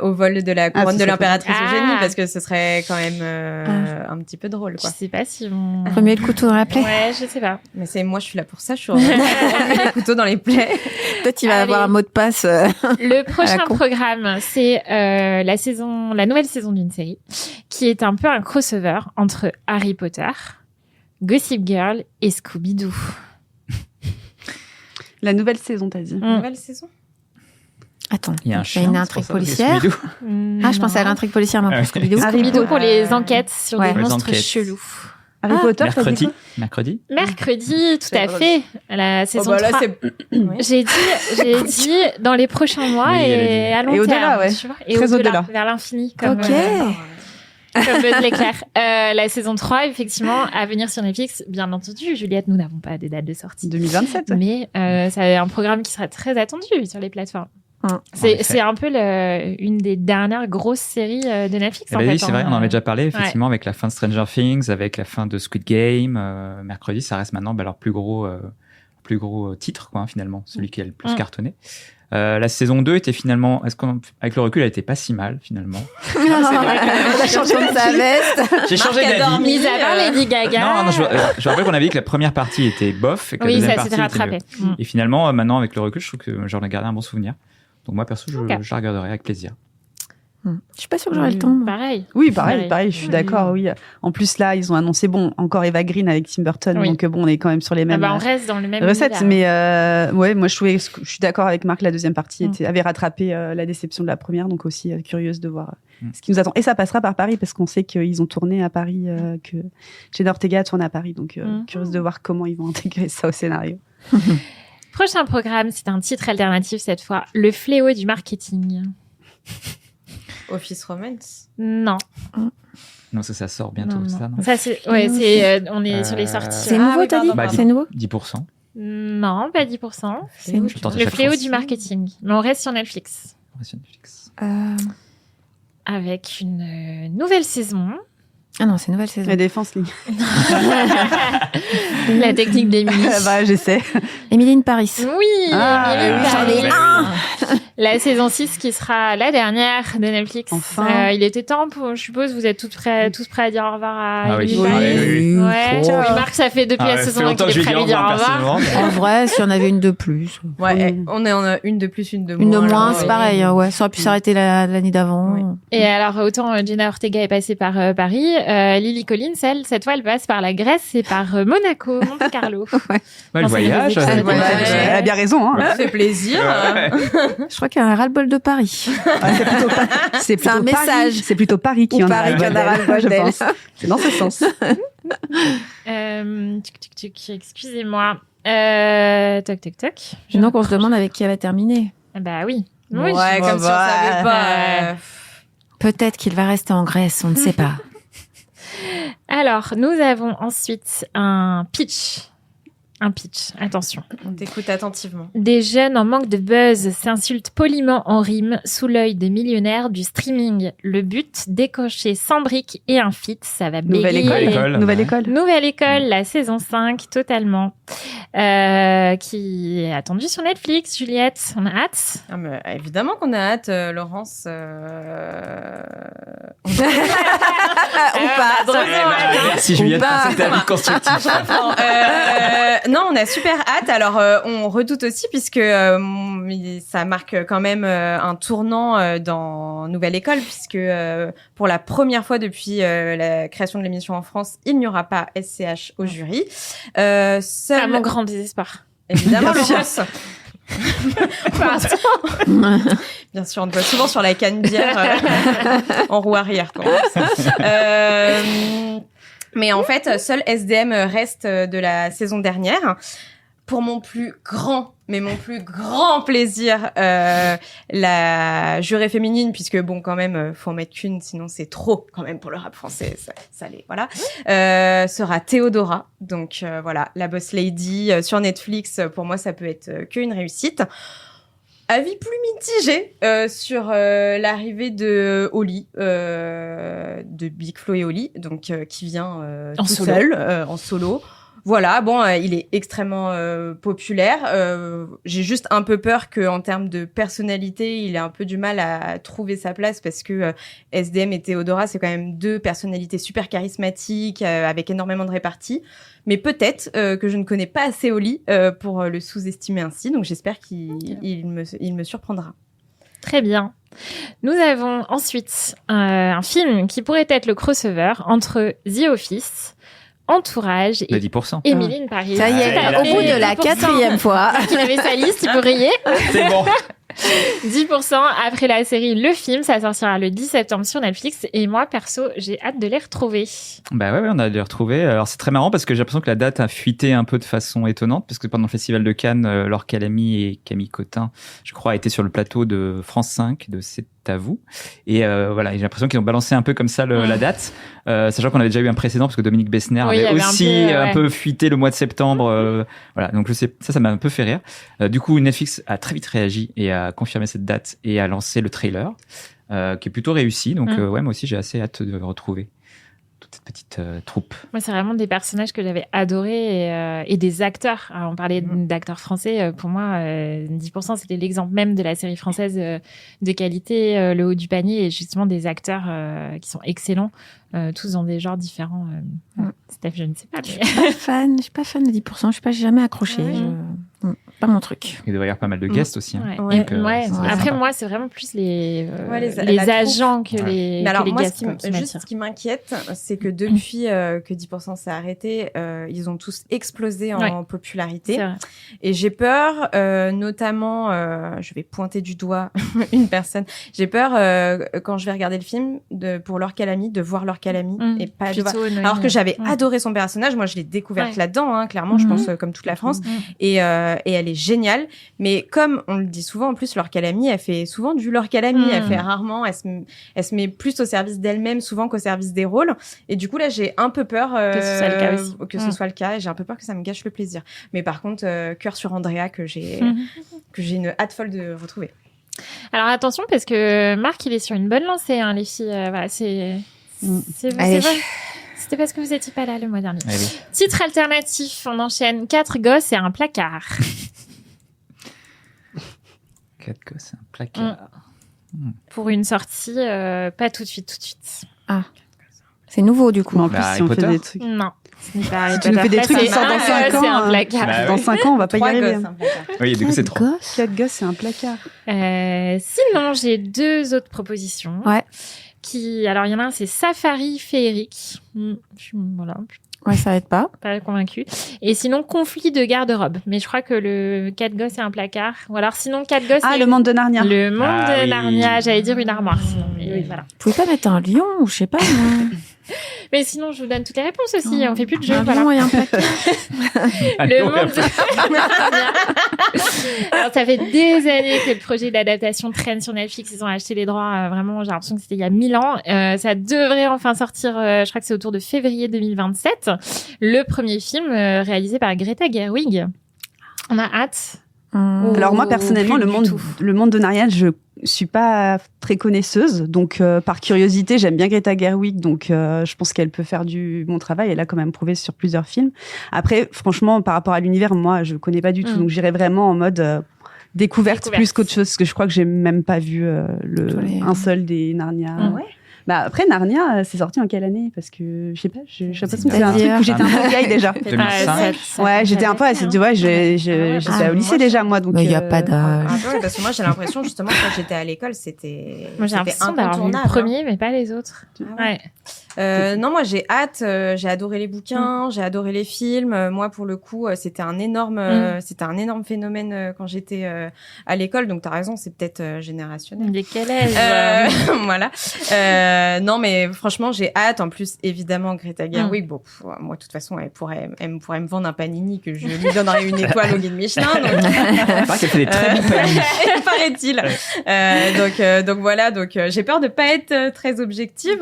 au vol de la couronne de l'impératrice Eugénie, parce que ce serait quand même un petit peu drôle, quoi. Je sais pas si on... Remuer le couteau dans la plaie. Ouais, je sais pas. Mais moi, je suis là pour ça. Je suis remuer les couteaux dans les plaies. Toi, tu vas avoir un mot de passe. Le prochain programme, c'est la nouvelle saison d'une série qui est un peu un crossover entre Harry Potter, Gossip Girl et Scooby-Doo. La nouvelle saison, t'as dit. Nouvelle saison. Attends, il y a une intrigue policière. Je pensais à l'intrigue policière, non, pour Scooby-Doo. Scooby-Doo pour les enquêtes sur des monstres chelous. Harry Potter, mercredi, tout à fait. La saison 3. J'ai dit dans les prochains mois et à long terme. Au-delà, ouais. Tu vois, et au-delà, vers l'infini. Comme Buzz l'éclair. La saison 3, effectivement, à venir sur Netflix. Bien entendu, Juliette, nous n'avons pas des dates de sortie. 2027. Mais c'est un programme qui sera très attendu sur les plateformes. C'est un peu une des dernières grosses séries de Netflix. Oui, c'est vrai, on en avait déjà parlé, effectivement, avec la fin de Stranger Things, avec la fin de Squid Game. Mercredi, ça reste maintenant leur plus gros titre, quoi, finalement, celui qui a le plus cartonné. La saison 2 était finalement, avec le recul, elle était pas si mal, finalement. C'est vrai qu'elle a changé de sa veste. J'ai changé d'avis. Mis à part Lady Gaga. Non, je rappelle qu'on avait dit que la première partie était bof et que la deuxième partie était mieux. Et finalement, maintenant, avec le recul, je trouve que j'en ai gardé un bon souvenir. Donc moi, perso, je la regarderai avec plaisir. Je suis pas sûre que j'aurai le temps. Pareil. Oui, pareil, je suis d'accord, oui. En plus, là, ils ont annoncé, encore Eva Green avec Tim Burton, donc on est quand même sur les mêmes on reste dans le même recettes. Mais moi, je suis d'accord avec Marc, la deuxième partie avait rattrapé la déception de la première, donc aussi curieuse de voir ce qui nous attend. Et ça passera par Paris, parce qu'on sait qu'ils ont tourné à Paris, que Jenna Ortega tourne à Paris, donc curieuse de voir comment ils vont intégrer ça au scénario. Prochain programme, c'est un titre alternatif cette fois, Le fléau du marketing. Office Romance. Non. Non, ça sort bientôt, ça, non? Ça, on est sur les sorties. C'est nouveau, t'as dit? C'est nouveau? 10%. Non, pas 10%. Le fléau du marketing. Mais on reste sur Netflix. Avec une nouvelle saison. Ah non, c'est une nouvelle saison. La Défense League. La technique d'Émilie. J'essaie. Émilie in Paris. Oui, Émilie in Paris. La saison 6 qui sera la dernière de Netflix. Enfin. Il était temps, je suppose, vous êtes tous prêts à dire au revoir à oui. Emily Oui. Paris. Oui. Ouais. Trop. Oui, Marc, ça fait depuis la ça saison fait 1 longtemps qu'il que est je prêt lui à ai lui dit au dire au revoir revoir. personnellement. En vrai, s'il y en avait une de plus. Ouais, on en a une de plus, une de moins. Une de moins, alors, c'est pareil. hein, Ouais, ça aurait pu s'arrêter l'année d'avant. Oui. Et alors, autant Gina Ortega est passée par Paris, Lily Collins, elle, cette fois, elle passe par la Grèce et par Monaco, Monte Carlo. Le Non, voyage. c'est des voyage. Elle a bien raison. Hein. Ça fait plaisir. Je crois qu'il y a un ras-le-bol de Paris. C'est un plutôt Paris. message. C'est plutôt Paris qui Ou en Paris qui en a ras-le-bol je d'elle. pense. C'est dans ce sens. Excusez-moi. Toc. Donc, on se demande avec qui elle va terminer. Bah oui. Ouais, Oui, comme si on savait pas. Peut-être qu'il va rester en Grèce, on ne sait pas. Alors, nous avons ensuite un pitch. Attention. On t'écoute attentivement. Des jeunes en manque de buzz s'insultent poliment en rime sous l'œil de millionnaires du streaming. Le but, décocher 100 briques et un feat. Ça va Nouvelle bégayer. école. Nouvelle école. Nouvelle école, la saison 5, totalement. Qui est attendue sur Netflix, Juliette. On a hâte. Ah, mais évidemment qu'on a hâte, Laurence. Ou pas. Merci Juliette pour cet avis constructif. Non, on a super hâte. Alors, on redoute aussi puisque ça marque quand même un tournant dans Nouvelle École puisque pour la première fois depuis la création de l'émission en France, il n'y aura pas SCH au jury. C'est à mon grand désespoir. Évidemment, Bien sûr. Laurence. Bien sûr, on te voit souvent sur la canne-bière en roue arrière. Quand mais en fait, seul SDM reste de la saison dernière. Pour mon plus grand plaisir, la jurée féminine, puisque bon, quand même, faut en mettre qu'une, sinon c'est trop quand même pour le rap français. Ça l'est, voilà. Sera Théodora. Donc voilà, la boss lady sur Netflix. Pour moi, ça peut être qu'une réussite. Avis plus mitigé sur l'arrivée de Oli, de Big Flo et Oli, donc qui vient En tout solo. seul, en solo. Voilà, bon, il est extrêmement populaire. J'ai juste un peu peur qu'en termes de personnalité, il ait un peu du mal à trouver sa place parce que SDM et Théodora, c'est quand même deux personnalités super charismatiques avec énormément de répartie. Mais peut-être que je ne connais pas assez Oli pour le sous-estimer ainsi. Donc j'espère qu'il me surprendra. Très bien. Nous avons ensuite un film qui pourrait être le crossover entre The Office, Entourage De et 10%. Emily in Paris. Ça y est, au bout de la 4e fois. Il avait sa liste, il peut rayer. C'est bon. 10% après la série Le Film, ça sortira le 10 septembre sur Netflix. Et moi, perso, j'ai hâte de les retrouver. Bah ouais, on a dû les retrouver. Alors c'est très marrant parce que j'ai l'impression que la date a fuité un peu de façon étonnante parce que pendant le festival de Cannes, Laure Calamy et Camille Cotin, je crois, étaient sur le plateau de France 5 de C'est à vous. Et voilà, j'ai l'impression qu'ils ont balancé un peu comme ça la date, sachant qu'on avait déjà eu un précédent parce que Dominique Besnéard Oui, il y avait avait aussi un peu, un peu fuité le mois de septembre. Voilà, donc je sais, ça m'a un peu fait rire. Du coup, Netflix a très vite réagi et a confirmé cette date et a lancé le trailer, qui est plutôt réussi. Donc ouais, moi aussi j'ai assez hâte de retrouver toute cette petite troupe. Moi, c'est vraiment des personnages que j'avais adorés et des acteurs. Alors, on parlait d'acteurs français. Pour moi, 10%, c'était l'exemple même de la série française de qualité, le haut du panier, et justement des acteurs qui sont excellents, tous dans des genres différents. Steph, je ne sais pas. Mais... Je suis pas fan de 10%. J'ai jamais accroché. Pas mon truc. Il devrait y avoir pas mal de guests aussi. Hein. Ouais. Donc, Ouais. ça va être Après, sympa. moi, c'est vraiment plus les la agents troupe. que les, Mais alors, que les moi, guests. ce qui m'inquiète, c'est que depuis que 10% s'est arrêté, ils ont tous explosé en popularité. C'est vrai. Et j'ai peur, notamment, je vais pointer du doigt une personne, j'ai peur, quand je vais regarder le film, pour Laure Calamy, de voir Laure Calamy et pas de voir... Plutôt Noémie. Alors que j'avais adoré son personnage, moi je l'ai découverte là-dedans, hein, clairement, je pense comme toute la France, et elle est géniale. Mais comme on le dit souvent, en plus, Laure Calamy, elle fait souvent du Laure Calamy, elle fait rarement, elle se met plus au service d'elle-même, souvent qu'au service des rôles. Et du coup, là, j'ai un peu peur que ce soit le cas aussi. Que ce soit le cas, et j'ai un peu peur que ça me gâche le plaisir. Mais par contre, cœur sur Andrea, que j'ai une hâte folle de retrouver. Alors attention, parce que Marc, il est sur une bonne lancée, hein, les filles. Voilà, c'est vrai. C'était parce que vous étiez pas là le mois dernier. Allez. Titre alternatif, on enchaîne 4 gosses et un placard. 4 gosses, un placard. Pour une sortie, pas tout de suite. Ah. C'est nouveau, du coup. Mais en plus, Bah, si on Harry fait Potter. des trucs. Non. Ce n'est pas Harry Si tu nous Potter. fais des Là, trucs qui c'est sortent dans 5 ans, c'est un placard. Bah Dans oui. 5 ans, on va pas y 3 arriver. gosses, un placard. Oui, du coup, c'est 3. 4 gosses, c'est un placard. Sinon, j'ai 2 autres propositions. Ouais. Alors, il y en a un, c'est Safari féerique. Voilà, Ouais, ça aide pas. pas convaincue. Et sinon, conflit de garde-robe. Mais je crois que le 4 gosses et un placard. Ou alors, sinon, 4 gosses Ah, et le monde de Narnia. le monde Ah de oui. Narnia. J'allais dire une armoire. Sinon, mais voilà. Vous pouvez pas mettre un lion ou je sais pas, moi. Mais sinon, je vous donne toutes les réponses aussi. On fait plus de jeu. Un Voilà. lion et un placard. Le monde de Narnia. Alors, ça fait des années que le projet d'adaptation traîne sur Netflix. Ils ont acheté les droits. Vraiment, j'ai l'impression que c'était il y a 1000 ans. Ça devrait enfin sortir. Je crois que c'est autour de février 2027. Le premier film réalisé par Greta Gerwig. On a hâte. Alors moi, personnellement, plus du tout. le monde de Narnia, je suis pas très connaisseuse. Donc, par curiosité, j'aime bien Greta Gerwig. Donc, je pense qu'elle peut faire du bon travail. Elle a quand même prouvé sur plusieurs films. Après, franchement, par rapport à l'univers, moi, je connais pas du tout. Donc, j'irais vraiment en mode découverte plus qu'autre chose. Parce que je crois que j'ai même pas vu un seul des Narnia. Ouais. Bah, après, Narnia, c'est sorti en quelle année? Parce que, je sais pas, j'ai l'impression que c'est un C'est-à-dire truc où j'étais un peu vieille déjà. 2005. Ouais, j'étais un peu, j'étais au lycée déjà, moi, donc. Il n'y a pas d'âge. Ah ouais, parce que moi j'ai l'impression justement quand j'étais à l'école c'était Moi, j'ai l'impression d'avoir vu le incontournable. premier, mais pas les autres. Ah ouais. Non, moi j'ai hâte. J'ai adoré les bouquins, j'ai adoré les films. Moi, pour le coup, c'était un énorme phénomène quand j'étais à l'école. Donc t'as raison, c'est peut-être générationnel. Mais quel âge Voilà. Non, mais franchement, j'ai hâte. En plus, évidemment, Greta Gerwig. Bon, moi, de toute façon, elle pourrait me vendre un panini que je lui donnerais une étoile au guide Michelin. Donc... C'est vrai qu'elle fait des très bons paniers. paraît-il. Donc voilà. Donc j'ai peur de pas être très objective.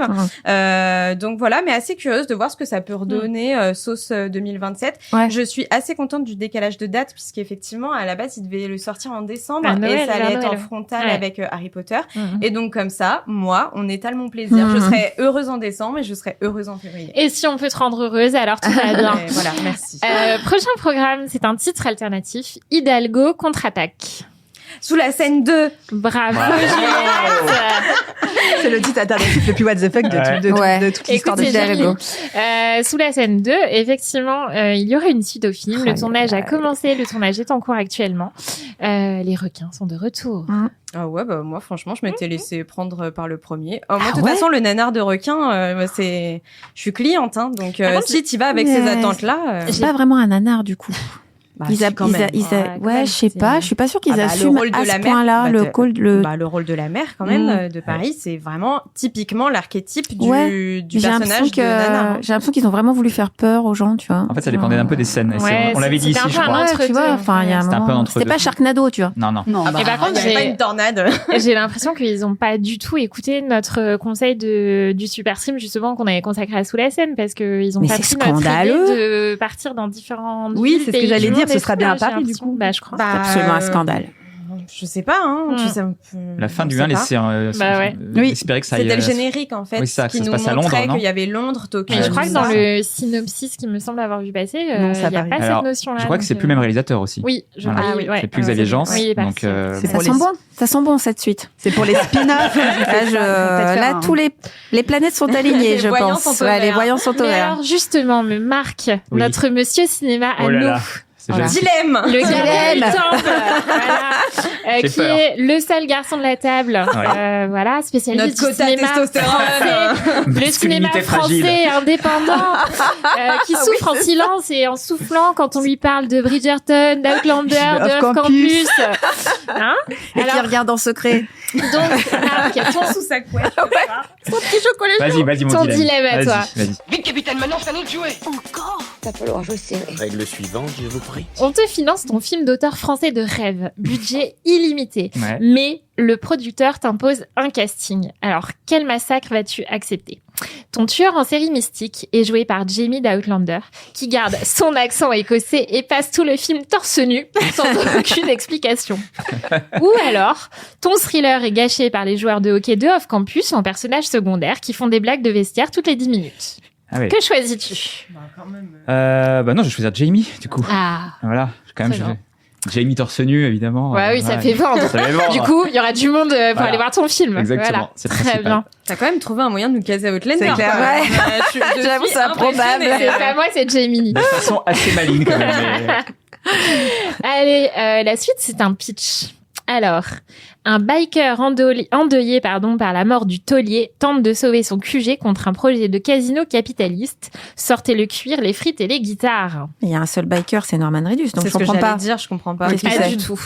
Donc voilà, mais assez curieuse de voir ce que ça peut redonner sauce 2027. Ouais. Je suis assez contente du décalage de date puisqu'effectivement à la base il devait le sortir en décembre À Noël, et ça allait vers être en Noël. frontal Ouais. avec Harry Potter. Mhm. Et donc comme ça, moi, on étale mon plaisir. Je serai heureuse en décembre et je serai heureuse en février. Et si on peut te rendre heureuse, alors tout va bien. Et voilà, merci. Prochain programme, c'est un titre alternatif. Hidalgo contre-attaque. Sous la scène 2. Bravo, Bravo. Juliette. C'est le titre alternatif le plus what the fuck de toute l'histoire de Écoutez, Hidalgo. Sous la scène 2, effectivement, il y aura une suite au film. Le tournage a commencé, le tournage est en cours actuellement. Les requins sont de retour. Ah ouais, bah moi franchement, je m'étais laissée prendre par le premier. Moi, de toute ouais façon, le nanar de requin, je suis cliente, hein. Donc Par contre, si tu vas avec mais- ces attentes-là, C'est pas vraiment un nanar, du coup. bah, si, quand même. Ouais, je sais pas. Je suis pas sûre qu'ils Ah bah, le assument rôle de à la ce mère, point-là bah, le le rôle de la mère quand même de Paris, c'est vraiment typiquement l'archétype du Ouais. personnage de nanar. Hein. J'ai l'impression qu'ils ont vraiment voulu faire peur aux gens, tu vois. En fait, ça dépendait un peu des scènes. Et Ouais, on l'avait dit c'était ici, un je peu un crois. entre- Tu vois, enfin, il y a un C'était un peu moment. entre C'était deux. pas Sharknado, tu vois. Non, non. Non, Ah Et par contre, il y avait pas j'ai- une tornade. J'ai l'impression qu'ils n'ont pas du tout écouté notre conseil du Super Stream, justement, qu'on avait consacré à Sous la Scène, parce qu'ils ont Mais pas c'est pris notre scandaleux. idée de partir dans différentes Oui, villes, c'est ce que pays j'allais du dire, monde ce et sera tout, bien là, à j'ai Paris, du l'impression. coup. Bah, je crois. Bah, Absolument un scandale. Je sais pas, hein. Tu sais, La fin on du sait 1 pas. laissait Bah ouais. Oui. espérer que ça aille. C'était le générique en fait Oui, ça, qui ça se nous passe à Londres, montrait non qu'il y avait Londres, Tokyo. Mais je crois que dans ça. le synopsis qui me semble avoir vu passer, Non, il c'est à n'y a Paris. pas Alors, cette notion-là. Je crois que donc, c'est plus le même réalisateur aussi. Oui, je Voilà. crois. Ah oui, ouais. C'est plus Xavier Jans. Oui, il est parti. Donc, C'est Ça pour sent les- bon. Ça sent bon, cette suite. C'est pour les spin-offs. Là, tous les planètes sont alignées, Les je voyants pense. sont au Ouais, les vert. voyants sont au Mais vert. alors, justement, me marque Oui. notre monsieur cinéma à Oh là nous. là. C'est Voilà. joli. Dilemme. Le gardien du Dilemme. temple, voilà, J'ai qui peur. est le seul garçon de la table, voilà, spécialiste Notre du quota cinéma testostérone. français, le cinéma Masculinité fragile. français indépendant, qui souffre en silence et en soufflant quand on lui parle de Bridgerton, d'Outlander, de Off Campus. Hein? Et qui Alors, regarde en secret. donc, Marc, ton Sous sa couette. Son petit chocolat. Vas-y, mon Ton dilemme. dilemme à Vas-y, toi. Vas-y. Vite, capitaine, maintenant c'est à nous de jouer. Va falloir jouer serré. Règle suivante, je vous prie. On te finance ton film d'auteur français de rêve, budget illimité. Ouais. Mais le producteur t'impose un casting. Alors, quel massacre vas-tu accepter? Ton tueur en série mystique est joué par Jamie d'Outlander, qui garde son accent écossais et passe tout le film torse nu, sans aucune explication. Ou alors, ton thriller est gâché par les joueurs de hockey de Off Campus en personnages secondaires qui font des blagues de vestiaire toutes les 10 minutes. Ah oui. Que choisis-tu? Bah quand même. Bah non, je vais choisir Jamie, du coup. Ah, Voilà, quand même. Très bien. Jamie torse nu, évidemment. Ouais, oui, ça fait vendre. Ça fait vendre. Du coup, il y aura du monde pour aller voir ton film. Exactement, Voilà. c'est très principal. bien. T'as quand même trouvé un moyen de nous caser à Outlander. C'est clair, quoi. ouais. Je J'avoue, suis c'est improbable. impressionnée. C'est pas moi, c'est Jamie. De façon assez maligne, quand même. mais- Allez, la suite, c'est un pitch. Alors, un biker endeuillé par la mort du taulier tente de sauver son QG contre un projet de casino capitaliste. Sortez le cuir, les frites et les guitares. Il y a un seul biker, c'est Norman Reedus, donc C'est je ce que comprends j'allais pas. dire, je comprends pas. Qu'est-ce que Pas c'est du tout.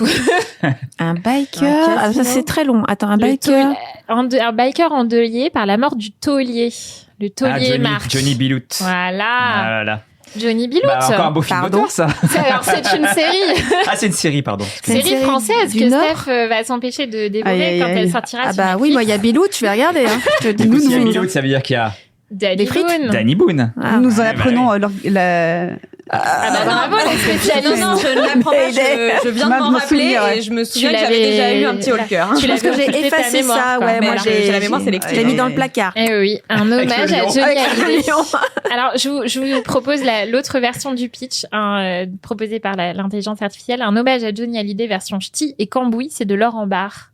Un biker. Un Ah, ça casino. c'est très long. Attends, un Le biker. un biker endeuillé par la mort du taulier. Le taulier Mark. Johnny Bilout. Voilà. Ah là là. Johnny Bilout. Bah, encore un beau film Pardon. d'auteur, ça. Alors, c'est une série. Ah, c'est une série, pardon. C'est une Série série française du que Nord. Steph va s'empêcher de dévorer Aïe, aïe, quand aïe. elle sortira Ah sur bah oui, moi il y a Bilout, je vais regarder. Hein. Je te dis, Du coup, s'il y a nous, Bilout, ça veut dire qu'il y a Danny Des frites. Boone. Danny Boone. Ah, Nous en ouais, apprenons bah la... Ah bah bravo, la Non, spécialiste. non, je ne l'apprends pas. Je viens de Moi, m'en je me rappeler souviens, ouais. et je me souviens que l'avais- j'avais déjà eu un petit haut cœur. Tu parce que l'avais j'ai occulté ta effacé mémoire, ça, quoi. ouais, Mais moi alors, j'ai la mémoire sélective. j'ai mis dans le placard. Eh oui, un hommage le à lion. Johnny Avec le Hallyday. lion. Alors, je vous propose l'autre version du pitch, proposée par l'intelligence artificielle. Un hommage à Johnny Hallyday version ch'ti et cambouis, c'est de l'or en barre.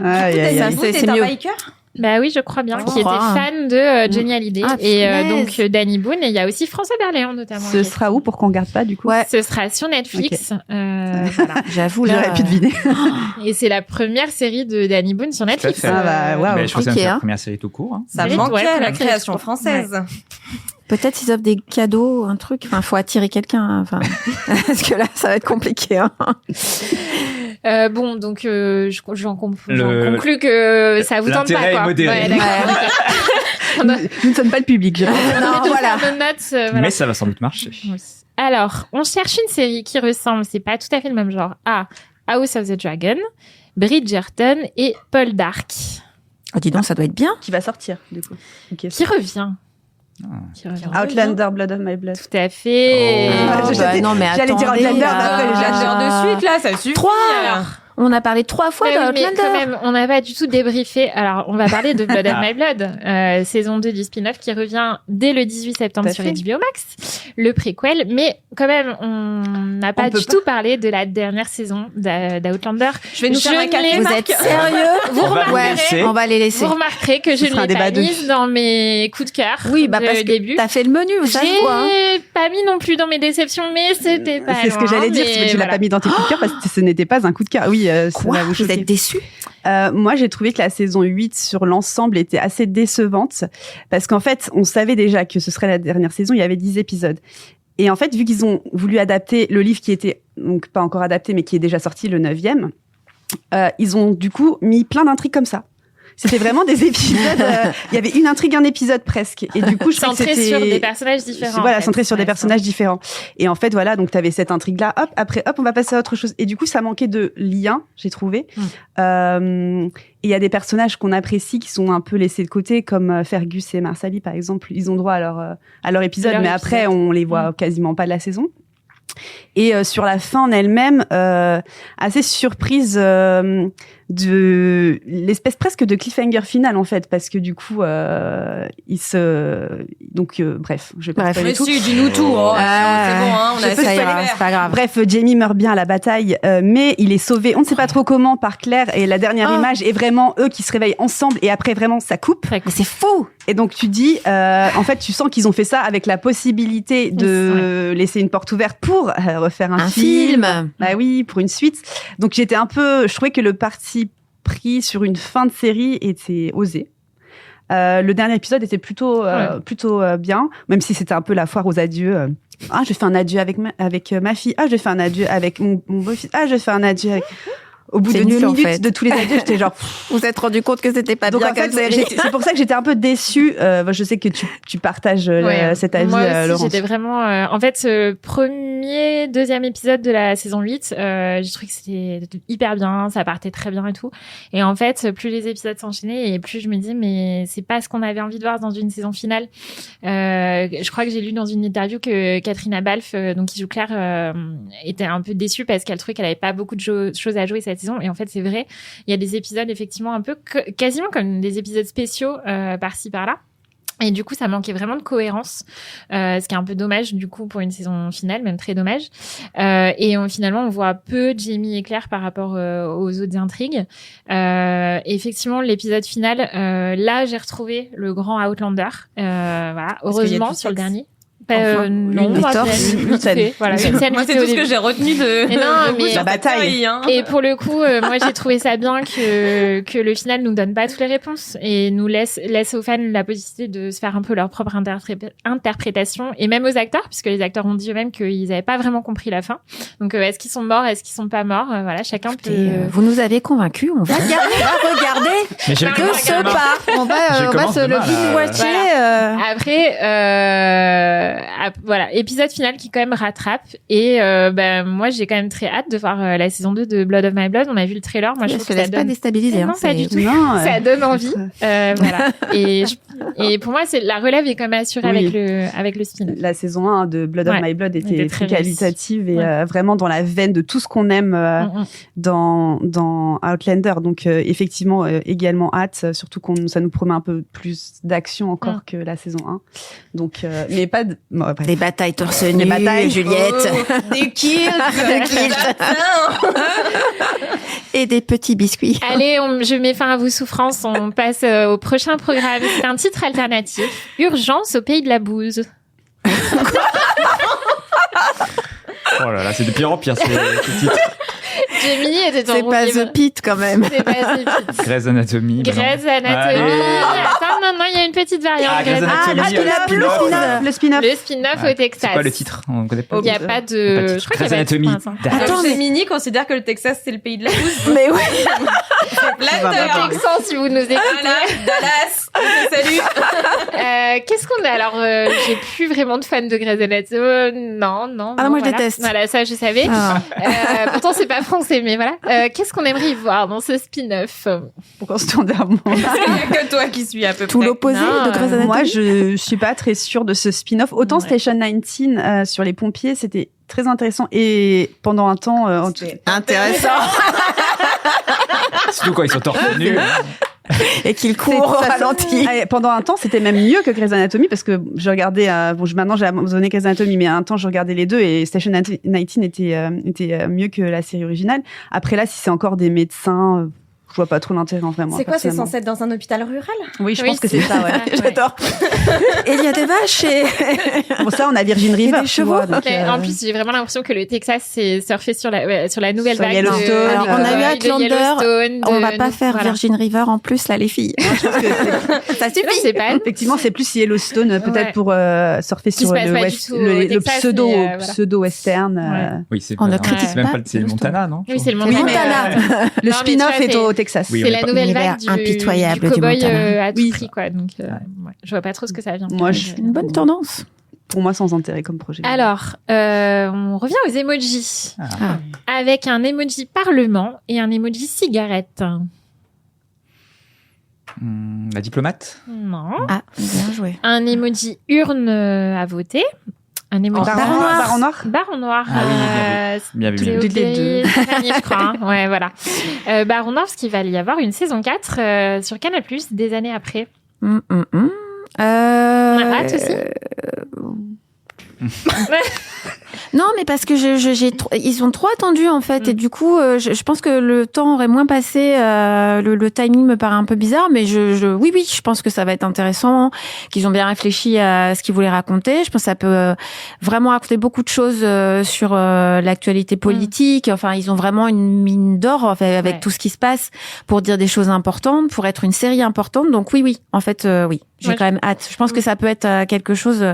Aïe, aïe, Ça, aïe. c'est C'est un mieux. biker. Bah oui, je crois bien, Je qui était crois. fan de Johnny Hallyday. Ah, Et punaise. donc, Danny Boone. Et il y a aussi François Berléand, notamment. Ce sera où pour qu'on regarde pas, du coup? Ouais. Ce sera sur Netflix. Voilà. J'avoue là. J'aurais pu deviner. Et c'est la première série de Danny Boone sur Netflix. Tout à fait. Ah bah, waouh. Mais je pense que Ok, c'est la hein. première série tout court. Hein. Ça Ouais, manquait ouais, à la ouais. création française. Peut-être s'ils offrent des cadeaux, un truc. Enfin, faut attirer quelqu'un. Hein. Enfin, parce que là, ça va être compliqué. Hein. Bon, donc j'en conclus que ça vous tente pas, L'intérêt quoi. est modéré. Ouais, d'accord. ok. Nous ne sommes pas le public, je pense. On Non, aurait dû voilà. faire nos notes. Voilà. Mais ça va sans doute marcher. Oui. Alors, on cherche une série qui ressemble, c'est pas tout à fait le même genre, à House of the Dragon, Bridgerton et Paul Dark. Oh, dis donc, ça doit être bien. Qui va sortir, du coup. Ok. Qui revient. Ah. Qui revient. Outlander, Blood of My Blood. Tout à fait. Oh. Oh, bah, non, mais J'allais dire attendez, Outlander, là. mais après, j'ai lâché Outlander de suite, là, ça suffit. 3 On a parlé 3 fois Ouais, oui, mais d'Outlander. quand même, on n'a pas du tout débriefé. Alors, on va parler de Blood of My Blood, saison 2 du spin-off qui revient dès le 18 septembre Tout à sur fait. HBO Max, le préquel. Mais quand même, on n'a pas On peut du pas. tout parlé de la dernière saison d'Outlander. Je vais nous faire un café. Vous Marc. êtes sérieux Vous On va vous remarquerez, laisser. On va les laisser. vous remarquerez que je Ce ne sera un l'ai pas débat de- mise dans mes coups de cœur Oui, bah de parce que début. t'as fait le menu, ça se voit. Hein. J'ai pas mis non plus dans mes déceptions, mais c'était pas C'est ce que loin, j'allais dire, mais c'est que tu l'as voilà. pas mis dans tes coups de cœur parce que ce n'était pas un coup de cœur. Oui, ça Quoi va vous Vous choquer. êtes déçus? Moi, j'ai trouvé que la saison 8 sur l'ensemble était assez décevante parce qu'en fait, on savait déjà que ce serait la dernière saison, il y avait 10 épisodes. Et en fait, vu qu'ils ont voulu adapter le livre qui était donc pas encore adapté mais qui est déjà sorti, le 9e, ils ont du coup mis plein d'intrigues comme ça. C'était vraiment des épisodes. Il y avait une intrigue, un épisode presque. Et du coup, je trouvais que Centré c'était sur des personnages différents. Voilà, en fait. centré sur des Ouais, personnages différents. Et en fait, voilà, donc tu avais cette intrigue-là. Hop, après, hop, on va passer à autre chose. Et du coup, ça manquait de lien, j'ai trouvé. Et il y a des personnages qu'on apprécie qui sont un peu laissés de côté, comme Fergus et Marsali, par exemple. Ils ont droit à leur épisode, Leur mais épisode. après, on les voit quasiment pas de la saison. Et sur la fin en elle-même, assez surprise de l'espèce presque de cliffhanger final en fait, parce que du coup, bref, je vais pas Bref. spoiler Mais tout. si, dis-nous tout. Oh, c'est bon, hein, on a ça assez ira, fait. c'est pas grave. Bref, Jamie meurt bien à la bataille, mais il est sauvé, on ne sait pas trop comment, par Claire. Et la dernière Oh. image est vraiment eux qui se réveillent ensemble et après vraiment ça coupe. Très Mais c'est fou. Et donc tu dis, en fait, tu sens qu'ils ont fait ça avec la possibilité de laisser une porte ouverte pour refaire un film. Bah oui, pour une suite. Donc j'étais je trouvais que le parti pris sur une fin de série était osé. Le dernier épisode était plutôt bien, même si c'était un peu la foire aux adieux. Ah, je fais un adieu avec ma fille. Ah, je fais un adieu avec mon beau-fils. Ah, je fais un adieu avec... Au bout C'est de 10 nul, en minutes fait. de tous les adieux, j'étais genre... Vous vous êtes rendu compte que c'était pas Donc bien en fait, comme série. c'est pour ça que j'étais un peu déçue. Je sais que tu partages Ouais. cet avis, Moi aussi, Laurence. j'étais vraiment... en fait, ce deuxième épisode de la saison 8, j'ai trouvé que c'était hyper bien, ça partait très bien et tout. Et en fait, plus les épisodes s'enchaînaient et plus je me dis, mais c'est pas ce qu'on avait envie de voir dans une saison finale. Je crois que j'ai lu dans une interview que Katrina Balfe, donc qui joue Claire, était un peu déçue parce qu'elle trouvait qu'elle avait pas beaucoup de choses à jouer cette saison. Et en fait, c'est vrai, il y a des épisodes effectivement un peu quasiment comme des épisodes spéciaux par-ci par-là. Et du coup, ça manquait vraiment de cohérence, ce qui est un peu dommage du coup pour une saison finale, même très dommage. Finalement, on voit peu Jamie et Claire par rapport aux autres intrigues. Effectivement, l'épisode final, là, j'ai retrouvé le grand Outlander. Voilà, heureusement sur le dernier. Non, une torse, une scène. Voilà, une scène Moi, c'est tout ce que j'ai retenu de la bataille. Et pour le coup, moi, j'ai trouvé ça bien que le final nous donne pas toutes les réponses et nous laisse aux fans la possibilité de se faire un peu leur propre interprétation et même aux acteurs, puisque les acteurs ont dit eux-mêmes qu'ils n'avaient pas vraiment compris la fin. Donc, est-ce qu'ils sont morts, est-ce qu'ils sont pas morts Voilà, chacun peut. Vous nous avez convaincus. On va regarder Mais j'ai de commencé ce demain. pas. On va se le binge-watcher. Après, voilà, épisode final qui quand même rattrape et moi j'ai quand même très hâte de voir la saison 2 de Blood of My Blood. On a vu le trailer, moi je trouve se que ça laisse pas donne déstabiliser. non, pas du tout. Non, Ça donne envie. Voilà. Et pour moi, la relève est quand même assurée avec le spin. La saison 1 de Blood of My Blood était très très qualitative et Ouais. vraiment dans la veine de tout ce qu'on aime dans Outlander. Donc effectivement, également hâte, surtout ça nous promet un peu plus d'action encore que la saison 1. Donc, mais pas de... Bon, après. Des batailles torse nu, Des batailles. Juliette. des kills, Et des petits biscuits. Allez, je mets fin à vos souffrances. On passe au prochain programme. C'est un titre alternatif. Urgence au pays de la bouse. Oh là là, c'est de pire en pire, ce titre. Jamie était ton C'est pas livre. The Pit quand même. C'est pas The Pit. Grey's Anatomy. Grey's Anatomy. Allez. Attends, non, il y a une petite variante. Ah, Grey's Anatomy, Le spin-off. Le spin-off au Texas. C'est quoi le titre? On connaît pas. Il n'y a pas de... Je crois qu'il y a pas de Anatomy. titre pour l'instant. D'accord. Gemini considère que le Texas, c'est le pays de la bouse. Mais oui. Flatteur. Texan, si vous nous écoutez. Voilà, Dallas. Salut. Qu'est-ce qu'on a alors j'ai plus vraiment de fans de Grey's Anatomy. Non. Ah, moi, je voilà. déteste. Voilà, ça je savais. Ah. Pourtant c'est pas français, mais voilà. Qu'est-ce qu'on aimerait y voir dans ce spin-off Pourquoi on se tourne vers moi? Il n'y a que toi qui suis à peu Tout près. l'opposé Non, de Grey's Anatomy. Moi, je suis pas très sûre de ce spin-off. Autant Ouais. Station 19 sur les pompiers, c'était très intéressant et pendant un temps, C'était Intéressant. Surtout quand ils sont torse nu. Et qu'il court au ralenti. Pendant un temps, c'était même mieux que Grey's Anatomy parce que je regardais. Maintenant, j'ai abandonné Grey's Anatomy, mais à un temps, je regardais les deux et Station 19 était mieux que la série originale. Après là, si c'est encore des médecins, je vois pas trop l'intérêt en vrai. Moi, C'est quoi, c'est personnellement. censé être dans un hôpital rural? Oui, je Oui, pense que c'est ça. Ouais. J'adore. Et il y a des vaches et Bon, ça, on a Virgin River. des tu chevaux. vois, donc, Mais en plus, j'ai vraiment l'impression que le Texas c'est surfé sur la nouvelle Sur vague. Yellowstone. Alors, on a eu de Outlander. Yellowstone, on va pas faire voilà. Virgin River en plus là les filles. Ça Non, suffit. c'est pas. effectivement, c'est plus Yellowstone, peut-être Ouais. pour surfer Qui sur se passe le, pas du west, tout au le Texas, pseudo, mais, voilà. pseudo-western. Ouais. Oui, c'est On ne pas- critique c'est même pas pas c'est le Montana, non? Oui, c'est le Oui, Montana. mais, Montana. Le Non, mais spin-off tu vois, est au c'est- Texas. Oui, C'est on la est pas- nouvelle Univers vague du impitoyable du cowboy Montana. à tout Oui. prix, quoi. Donc, je vois pas trop ce que ça vient. Moi, je- Une bonne tendance. Pour moi, sans intérêt comme projet. Alors, on revient aux emojis. Ah. Avec un emoji parlement et un emoji cigarette. La diplomate? Non. Ah, bien joué. Un emoji urne à voter. Un emoji Baron Noir. Baron Noir. Baron noir. Ah oui, bien vu. Bien vu. Théo Les deux. Cléry, Stéphanie, je crois. Hein. Ouais, voilà. Baron noir, parce qu'il va y avoir une saison 4 sur Canal+, des années après. On a hâte aussi. Non, mais parce que ils ont trop attendu en fait, et du coup, je pense que le temps aurait moins passé. Le timing me paraît un peu bizarre, mais oui, je pense que ça va être intéressant, qu'ils ont bien réfléchi à ce qu'ils voulaient raconter. Je pense que ça peut vraiment raconter beaucoup de choses sur l'actualité politique. Enfin, ils ont vraiment une mine d'or en fait, avec Ouais. tout ce qui se passe pour dire des choses importantes, pour être une série importante. Donc oui, en fait, oui. J'ai Ouais, quand même hâte. Je pense que ça peut être quelque chose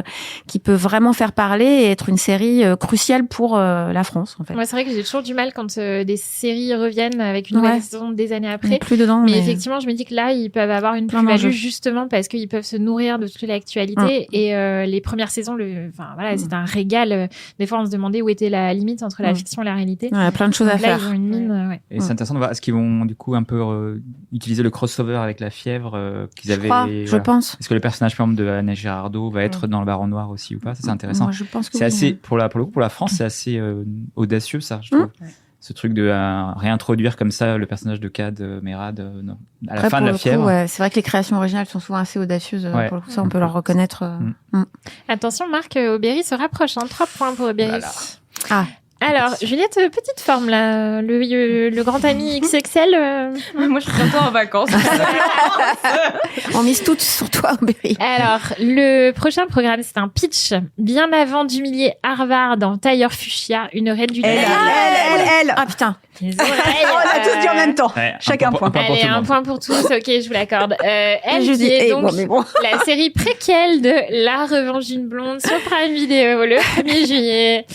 qui peut vraiment faire parler et être une série cruciale pour la France, en fait. Moi, c'est vrai que j'ai toujours du mal quand des séries reviennent avec une nouvelle Ouais. saison des années On est après. plus dedans, Mais mais effectivement, je me dis que là, ils peuvent avoir une Plein plus-value d'enjeux. justement parce qu'ils peuvent se nourrir de toute l'actualité. Et les premières saisons, c'est un régal. Des fois, on se demandait où était la limite entre la fiction et la réalité. il y a plein de choses à Donc là, faire. ils ont une mine. Ouais. Et c'est intéressant de voir, est-ce qu'ils vont du coup un peu utiliser le crossover avec la fièvre qu'ils avaient. Je voilà. pense. Est-ce que le personnage, par exemple, de Anna Girardot va être dans le Baron Noir aussi ou pas? Ça, c'est intéressant. Moi, je pense que C'est oui, assez, hein. pour le coup, pour la France, c'est assez audacieux, ça, je trouve. ce truc de réintroduire comme ça le personnage de Cad Merad à la Après, fin pour de la le fièvre. Coup, c'est vrai que les créations originales sont souvent assez audacieuses. Ouais. Pour le coup, ça, on peut leur reconnaître. Attention, Marc, Aubéry se rapproche. 3 points pour Aubéry. Voilà. Ah. Alors, Juliette, petite forme là, le grand ami XXL. Moi, je suis bientôt en vacances. On mise tout sur toi, Berry. Alors, le prochain programme, c'est un pitch. Bien avant d'humilier Harvard en tailleur fuchsia, une reine du Elle. Ah putain. Les oreilles, On a tous dit en même temps. Ouais, Chacun un point. pour Allez, tout le un monde. point pour tous. Ok, je vous l'accorde. Elle Je qui dis, est eh, donc bon, mais bon. la série préquelle de La Revanche d'une blonde sur Prime Video le 1er juillet.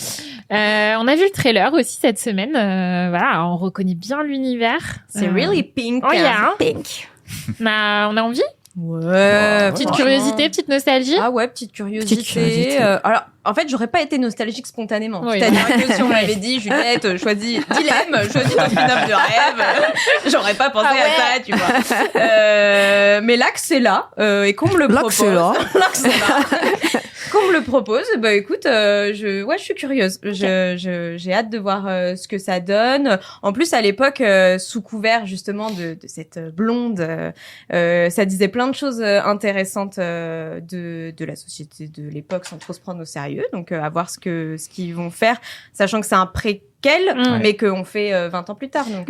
On a vu le trailer aussi cette semaine. Voilà, on reconnaît bien l'univers. C'est really pink. Oh, yeah, hein. Pink. On a envie. Ouais. Petite franchement. curiosité, petite nostalgie. Ah ouais, petite curiosité. Petite curiosité. Alors, en fait, j'aurais pas été nostalgique spontanément. Oui. C'est-à-dire que si on m'avait dit, Juliette, choisis dilemme, choisis ton spin-off de rêve, j'aurais pas pensé à ça, tu vois. Mais là que c'est là, et qu'on me le propose. Là que c'est là. Qu'on me le propose, bah écoute, je suis curieuse. J'ai hâte de voir ce que ça donne. En plus, à l'époque, sous couvert justement de cette blonde, ça disait plein de choses intéressantes de la société de l'époque sans trop se prendre au sérieux. Donc à voir ce qu'ils vont faire, sachant que c'est un préquel, mais qu'on fait 20 ans plus tard. Donc,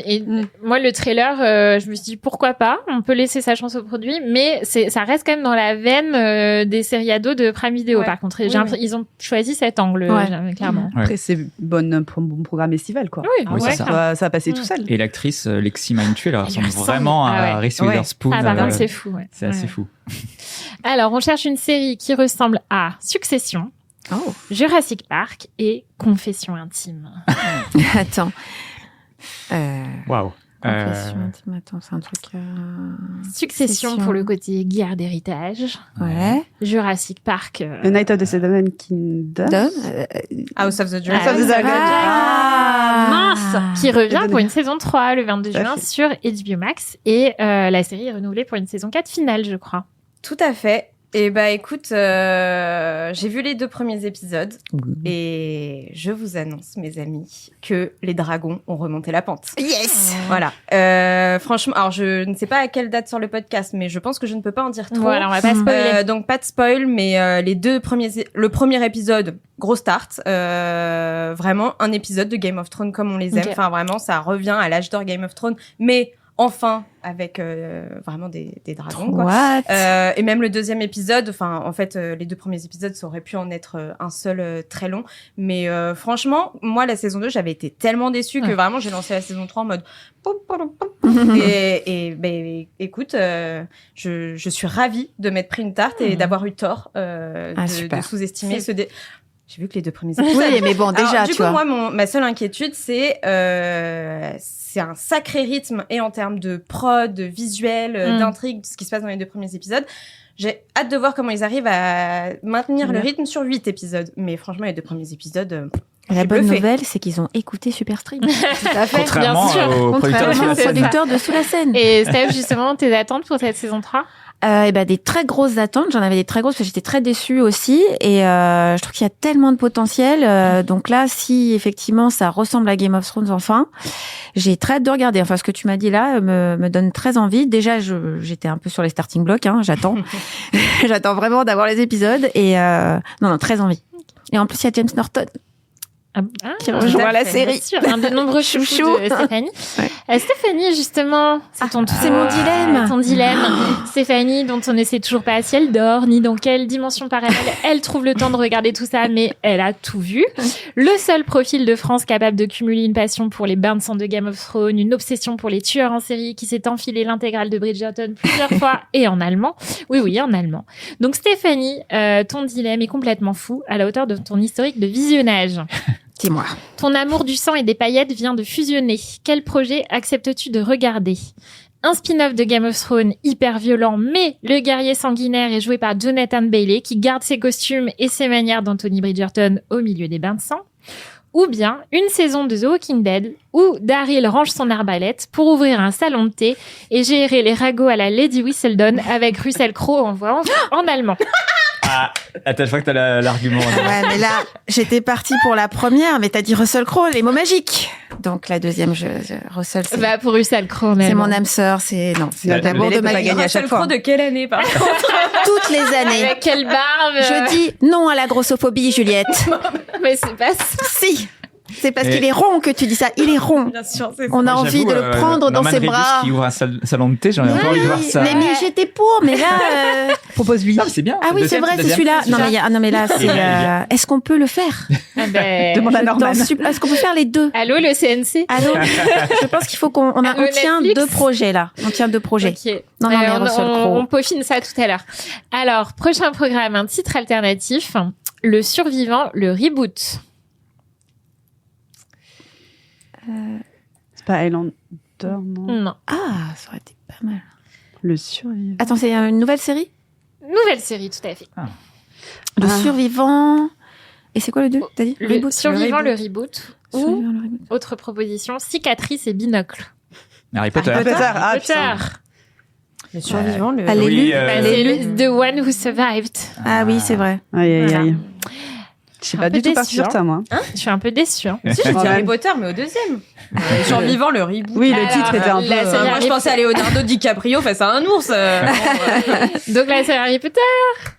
Et moi, le trailer, je me suis dit pourquoi pas. On peut laisser sa chance au produit, mais ça reste quand même dans la veine des séries ados de Prime Video. Ouais. Par contre, Oui, ils ont choisi cet angle, clairement. Ouais. Après, c'est bon programme estival, quoi. Oui, Oui, c'est ça. Ça va passer tout seul. Et l'actrice Lexi Mindtuel, elle ressemble ressemble. vraiment Ah à ouais. Reese Ouais. Witherspoon. Ah, par contre, c'est fou. Ouais. C'est assez fou. Alors, on cherche une série qui ressemble à Succession, Oh. Jurassic Park et Confession intime. Attends. Waouh. Confession intime. Attends, c'est un truc. Succession pour le côté guerre d'héritage. Ouais. Jurassic Park. The Night of the Seven Kingdoms. Dom. House of the Dragon. House of the Dragon. Mince. Qui revient J'ai pour donné. une saison 3 le 22 Tout à juin fait. sur HBO Max. Et la série est renouvelée pour une saison 4 finale, je crois. Tout à fait. Et bah écoute, j'ai vu les 2 premiers épisodes et je vous annonce, mes amis, que les dragons ont remonté la pente. Yes. Voilà. Franchement, alors je ne sais pas à quelle date sur le podcast, mais je pense que je ne peux pas en dire trop. Voilà, on va pas spoiler. Donc pas de spoil, mais le premier épisode, gros start, vraiment un épisode de Game of Thrones comme on les aime. Ok. Enfin vraiment, ça revient à l'âge d'or Game of Thrones, mais enfin avec vraiment des dragons. Quoi. What? Et même le deuxième épisode, enfin en fait les 2 premiers épisodes, ça aurait pu en être un seul très long, mais franchement moi la saison 2 j'avais été tellement déçue que vraiment j'ai lancé la saison 3 en mode et écoute je suis ravie de m'être pris une tarte et d'avoir eu tort de super. sous-estimer j'ai vu que les 2 premiers épisodes. Oui, mais bon, déjà, Alors, du tu coup, vois. moi, ma seule inquiétude, c'est un sacré rythme et en termes de prod, de visuel, d'intrigue, ce qui se passe dans les 2 premiers épisodes. J'ai hâte de voir comment ils arrivent à maintenir le rythme sur 8 épisodes. Mais franchement, les 2 premiers épisodes, La j'ai bonne bluffé. nouvelle, c'est qu'ils ont écouté Superstream. Tout à fait, Contrairement bien sûr. au producteur de Contrairement la au scène. producteur de Sous la scène. Et Steph, justement, tes attentes pour cette saison 3? Et ben des très grosses attentes. J'en avais des très grosses parce que j'étais très déçue aussi. Et je trouve qu'il y a tellement de potentiel. Donc là, si effectivement ça ressemble à Game of Thrones, enfin, j'ai très hâte de regarder. Enfin, ce que tu m'as dit là me donne très envie. Déjà, j'étais un peu sur les starting blocks. Hein, j'attends, j'attends vraiment d'avoir les épisodes. Et non, très envie. Et en plus, il y a James Norton qui tout rejoint à la fait. série. Bien sûr, un des nombreux chouchous de Stéphanie. Stéphanie, justement, c'est c'est mon dilemme. Ton dilemme. Stéphanie, dont on ne sait toujours pas si elle dort, ni dans quelle dimension parallèle elle trouve le temps de regarder tout ça, mais elle a tout vu. Le seul profil de France capable de cumuler une passion pour les bains de sang de Game of Thrones, une obsession pour les tueurs en série, qui s'est enfilé l'intégrale de Bridgerton plusieurs fois, et en allemand. Oui, en allemand. Donc Stéphanie, ton dilemme est complètement fou, à la hauteur de ton historique de visionnage. Dis-moi. Ton amour du sang et des paillettes vient de fusionner. Quel projet acceptes-tu de regarder? Un spin-off de Game of Thrones hyper violent, mais le guerrier sanguinaire est joué par Jonathan Bailey, qui garde ses costumes et ses manières d'Anthony Bridgerton au milieu des bains de sang. Ou bien une saison de The Walking Dead, où Daryl range son arbalète pour ouvrir un salon de thé et gérer les ragots à la Lady Whistledown avec Russell Crowe en voix en allemand. Ah, attends, je crois que t'as l'argument. Ouais, mais là, j'étais partie pour la première, mais t'as dit Russell Crowe, les mots magiques. Donc la deuxième, Russell, c'est, Bah, pour Russell Crowe, c'est mon âme sœur, c'est l'amour de ma vie. gagner à chaque fois. de quelle année, par contre? Toutes les années. Avec quelle barbe. Je dis non à la grossophobie, Juliette. Mais c'est pas ça. Si. C'est parce qu'il est rond que tu dis ça. Il est rond. Bien sûr, c'est ça. On a envie de le prendre dans ses bras. Qui ouvre un salon de thé, j'en ai un peu envie de voir ça. Mais j'étais pour, mais là. Propose-lui. Non, c'est bien. Ah oui, c'est vrai, c'est celui-là. Non, mais là, c'est. Est-ce qu'on peut le faire? Ah ben, Demande à Norman. Est-ce qu'on peut faire les deux? allô, le CNC. Allô? Je pense qu'il faut on tient Netflix. 2 projets là. On tient 2 projets. Ok. Non, mais Russell Crowe. on peaufine ça tout à l'heure. Alors, prochain programme, un titre alternatif. Le survivant, le reboot. C'est pas Highlander, non. Non. Ah, ça aurait été pas mal. Le survivant. Attends, c'est une nouvelle série? Nouvelle série, tout à fait. Le survivant. Et c'est quoi le 2? T'as dit? Le Reboot. survivant, le reboot. Ou, Survivant, le reboot. autre proposition, cicatrice et binocle. Harry Potter. Harry Potter. Ah, Potter. putain. Le survivant, le... Elle est lue. Bah, c'est The One Who Survived. Ah oui, c'est vrai. Aïe, aïe, Voilà. aïe. Je suis Un pas peu du tout partie déçue, sur ça, moi. Je suis un peu déçue. Hein. Si, j'ai dit Ouais. Harry Potter, mais au deuxième. Le survivant, le reboot. Oui, le Alors, titre était un peu... la série- Moi, je pensais à Leonardo DiCaprio face à un ours. Donc là, c'est Harry Potter.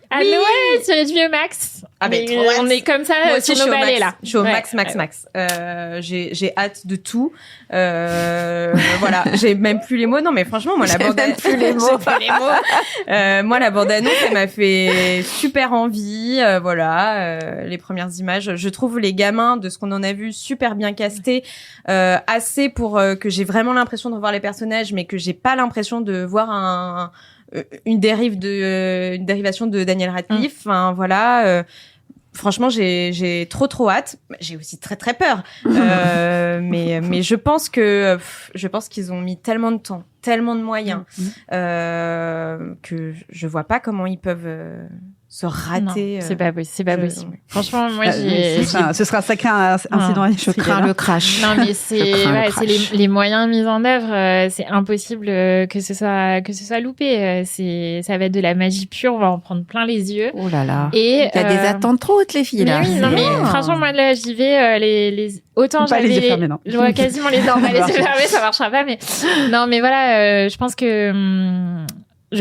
Ah Oui. ouais, tiré du vieux Max. Ah, mais Mais trop hâte. on est comme ça Moi aussi, sur je suis nos au balais, max. là. Je suis au Ouais. max. J'ai hâte de tout. Voilà, j'ai même plus les mots. Non, mais franchement, moi, la bande annonce, j'ai pas les mots. Moi, la bande annonce, elle m'a fait super envie. Voilà, les premières images. Je trouve les gamins, de ce qu'on en a vu, super bien castés, assez pour que j'ai vraiment l'impression de revoir les personnages, mais que j'ai pas l'impression de voir une dérivation de Daniel Radcliffe. Enfin, voilà. Franchement, j'ai trop hâte. J'ai aussi très peur. Mais je pense qu'ils ont mis tellement de temps, tellement de moyens, que je vois pas comment ils peuvent se rater. Non, c'est pas possible. Franchement, moi, Ce sera un sacré incident Je crains le crash. Non, mais Je crains le c'est crash. les moyens mis en œuvre. C'est impossible que ce soit loupé. Ça va être de la magie pure. On va en prendre plein les yeux. Oh là là. Et Il y a des attentes trop hautes, les filles, mais là. oui, non, mais franchement, moi, là, j'y vais, autant Pas les yeux j'avais, fermés, non. je vois quasiment les yeux fermés, ça marchera pas, mais, non, mais voilà, je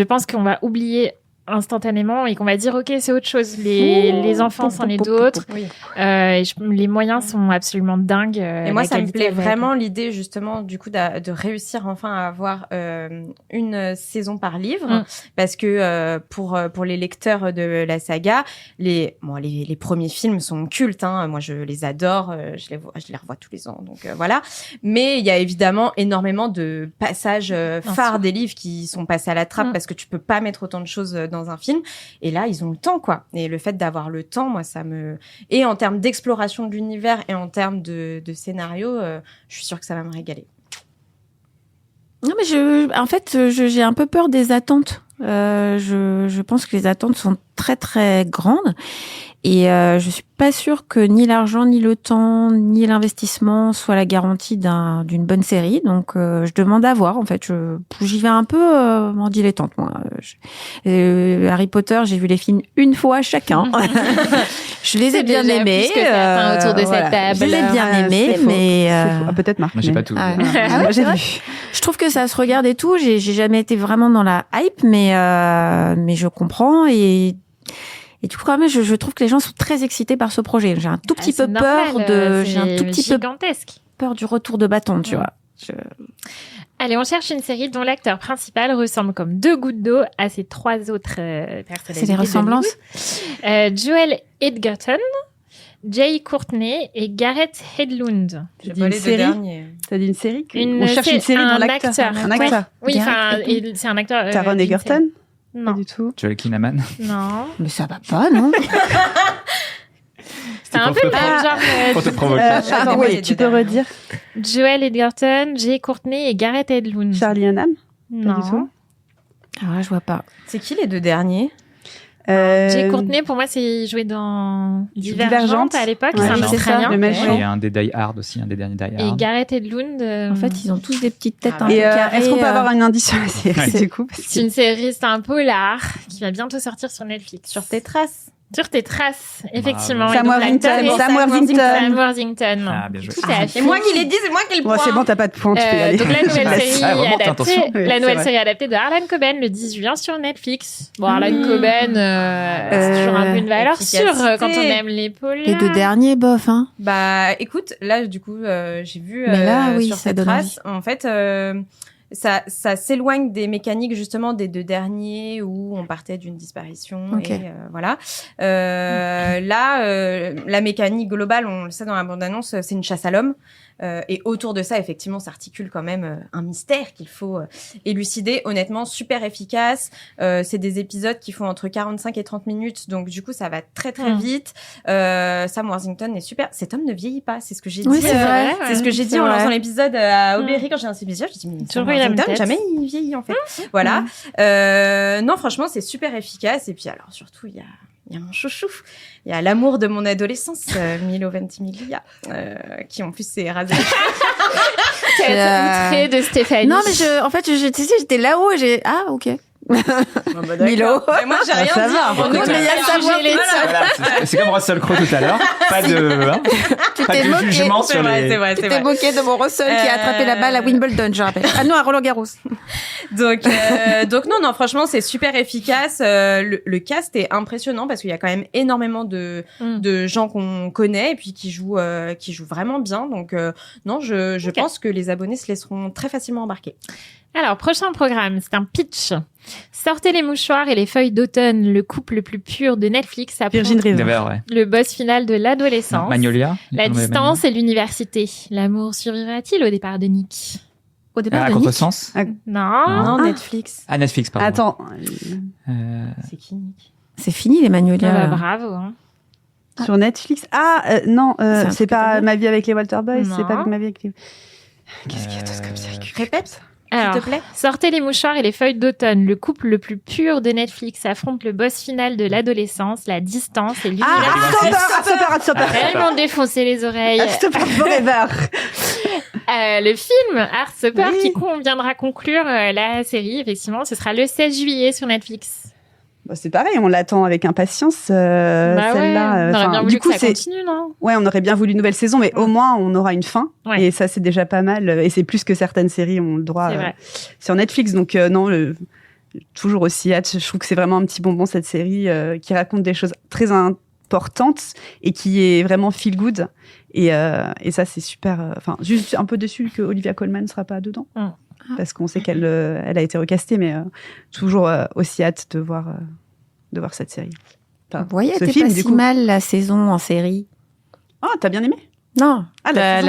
pense qu'on va oublier instantanément et qu'on va dire ok, c'est autre chose, les enfants c'en est d'autres. Oui. Les moyens sont absolument dingues. Et moi, la ça me qualité plaît va être- vraiment l'idée justement du coup de réussir enfin à avoir une saison par livre, parce que pour les lecteurs de la saga, les premiers films sont cultes. Hein. Moi, je les adore, je les revois tous les ans. Donc voilà. Mais il y a évidemment énormément de passages phares des livres qui sont passés à la trappe parce que tu peux pas mettre autant de choses dans un film. Et là, ils ont le temps, quoi. Et le fait d'avoir le temps, moi, et en termes d'exploration de l'univers et en termes de scénario, je suis sûre que ça va me régaler. Non, mais j'ai un peu peur des attentes. Je pense que les attentes sont très très grandes et je suis pas sûre que ni l'argent, ni le temps, ni l'investissement soient la garantie d'une bonne série. Donc je demande à voir. En fait, j'y vais un peu en dilettante, moi. Harry Potter, j'ai vu les films une fois chacun. Je les ai C'est bien déjà aimés. plus que certains autour de cette voilà. table. Je les ai bien aimés, C'est faux. mais C'est faux. Ah, peut-être Marc. Moi, j'ai mais- pas tout. Ah, vu. ouais. Moi, j'ai c'est vrai. vu. Je trouve que ça se regarde et tout. J'ai jamais été vraiment dans la hype, mais je comprends et du coup, quand même, je trouve que les gens sont très excités par ce projet. J'ai un tout petit peu peur j'ai un tout petit peu gigantesque. peur du retour de bâton, tu vois. Allez, on cherche une série dont l'acteur principal ressemble comme 2 gouttes d'eau à ses 3 autres personnalités. C'est des ressemblances. Joel Edgerton, Jay Courtney et Gareth Hedlund. J'ai dit pas une les deux série derniers. T'as dit une série Une- On cherche une c'est série un dont l'acteur. acteur. Un acteur. Oui, Gareth enfin, Hedlund. c'est un acteur. Taron d'une Egerton série. Pas Non, du tout. Joel Kinnaman. non. Mais ça va pas, non? C'est un pour peu le te- même genre. Pour te provoquer. Attends, des mots, oui, des tu peux derniers. redire Joel Edgerton, Jay Courtney et Gareth Hedlund. Charlie Hunnam Non. du tout. Ah, je vois pas. C'est qui les deux derniers? Jay Courtney, pour moi, c'est joué dans Divergente à l'époque. Ouais, c'est un oui, c'est ça, Australien. le méchant. Et un des Die Hard aussi, un des derniers Die Et Hard. Gareth Hedlund. En fait, ils ont tous des petites têtes Ah un peu Et carrées. est-ce qu'on peut avoir un indice sur la série Ouais. du coup C'est une série, c'est un polar qui va bientôt sortir sur Netflix. Sur tes traces. Sur tes traces, effectivement. Sam Et donc, l'acteur Worthington. est Sam Worthington. Sam Worthington. Ah, bien joué. Tout à fait. C'est moi qui l'ai dit, c'est moi qui le Bon, point. c'est bon, t'as pas de point, tu peux y aller. Donc la nouvelle série Ah, vraiment, t'as adaptée, attention. Oui, la c'est nouvelle vrai. série adaptée de Harlan Coben le 10 juin sur Netflix. Bon, Harlan Coben, c'est toujours un peu une valeur efficacité. sûre quand on aime les polars. Les 2 derniers, bof, hein. Bah, écoute, là, du coup, j'ai vu Mais là, oui, sur ça tes donne traces. En fait, ça s'éloigne des mécaniques justement des 2 derniers où on partait d'une disparition Ok. et voilà. Là, la mécanique globale, on le sait dans la bande-annonce, c'est une chasse à l'homme. Et autour de ça, effectivement, s'articule quand même un mystère qu'il faut élucider. Honnêtement, super efficace. C'est des épisodes qui font entre 45 et 30 minutes. Donc, du coup, ça va très, très vite. Sam Worthington est super. Cet homme ne vieillit pas. C'est ce que j'ai Oui, dit. c'est vrai. C'est ce que j'ai dit C'est en vrai. lançant l'épisode à Aubéry quand j'ai lancé l'épisode. J'ai dit, mais Sam Toujours eu la même Worthington, tête. jamais il vieillit, en fait. Voilà. Non, franchement, c'est super efficace. Et puis, alors, surtout, il y a mon chouchou. Il y a l'amour de mon adolescence, Milo Ventimiglia, qui en plus s'est rasé. Tête outrée de Stéphanie. Non, mais en fait, tu sais, j'étais là-haut et ah, ok. Milo. Mais moi, j'ai rien ça dit. va. On Mais il y a savoir les Voilà, c'est comme Russell Crowe tout à l'heure. Pas de t'es moqué. jugement C'est sur vrai, les. c'est vrai, Tu c'est t'es vrai. moqué de mon Russell qui a attrapé la balle à Wimbledon, je rappelle. Ah non, à Roland Garros. Donc non, franchement, c'est super efficace. Le cast est impressionnant parce qu'il y a quand même énormément de gens qu'on connaît et puis qui jouent vraiment bien. Donc non, je pense que les abonnés se laisseront très facilement embarquer. Alors, prochain programme, c'est un pitch. Sortez les mouchoirs et les feuilles d'automne, le couple le plus pur de Netflix affronte Virgin River. Ouais. le boss final de l'adolescence. Magnolia. La distance et l'université. L'amour survivra-t-il au départ de Nick? Au départ À de Nick. contresens. Non. Non, Netflix. Ah, Netflix, pardon. Attends, C'est qui, Nick? C'est fini, les Ah Magnolia. bah, là. bravo. Hein. sur Netflix. Ah, non, C'est un c'est truc pas que t'as Ma vie avec les Walter Boys, Non. c'est pas Ma vie avec les... Qu'est-ce qu'il y a d'autre comme série? Répète, Alors, s'il te plaît. sortez les mouchoirs et les feuilles d'automne. Le couple le plus pur de Netflix affronte le boss final de l'adolescence, la distance et l'université. Heartstopper. Vraiment défoncer les oreilles. Heartstopper Forever. Le film Heartstopper Oui. qui viendra conclure la série, effectivement, ce sera le 16 juillet sur Netflix. Bah, c'est pareil, on l'attend avec impatience, Bah ouais, celle-là. on aurait bien voulu du coup, que ça c'est... continue, non? Ouais, on aurait bien voulu une nouvelle saison, mais au moins, on aura une fin. Ouais. Et ça, c'est déjà pas mal. Et c'est plus que certaines séries ont le droit C'est vrai. sur Netflix. Donc, non, toujours aussi hâte. Je trouve que c'est vraiment un petit bonbon, cette série, qui raconte des choses très importante et qui est vraiment feel good. Et ça, c'est super. Enfin, juste un peu déçu que Olivia Colman ne sera pas dedans. Parce qu'on sait qu'elle elle a été recastée, mais toujours aussi hâte de voir cette série. Enfin, Vous voyez, ce t'es film, pas du si coup. mal la saison en série. Ah, t'as bien aimé? Non, Ah, la saison.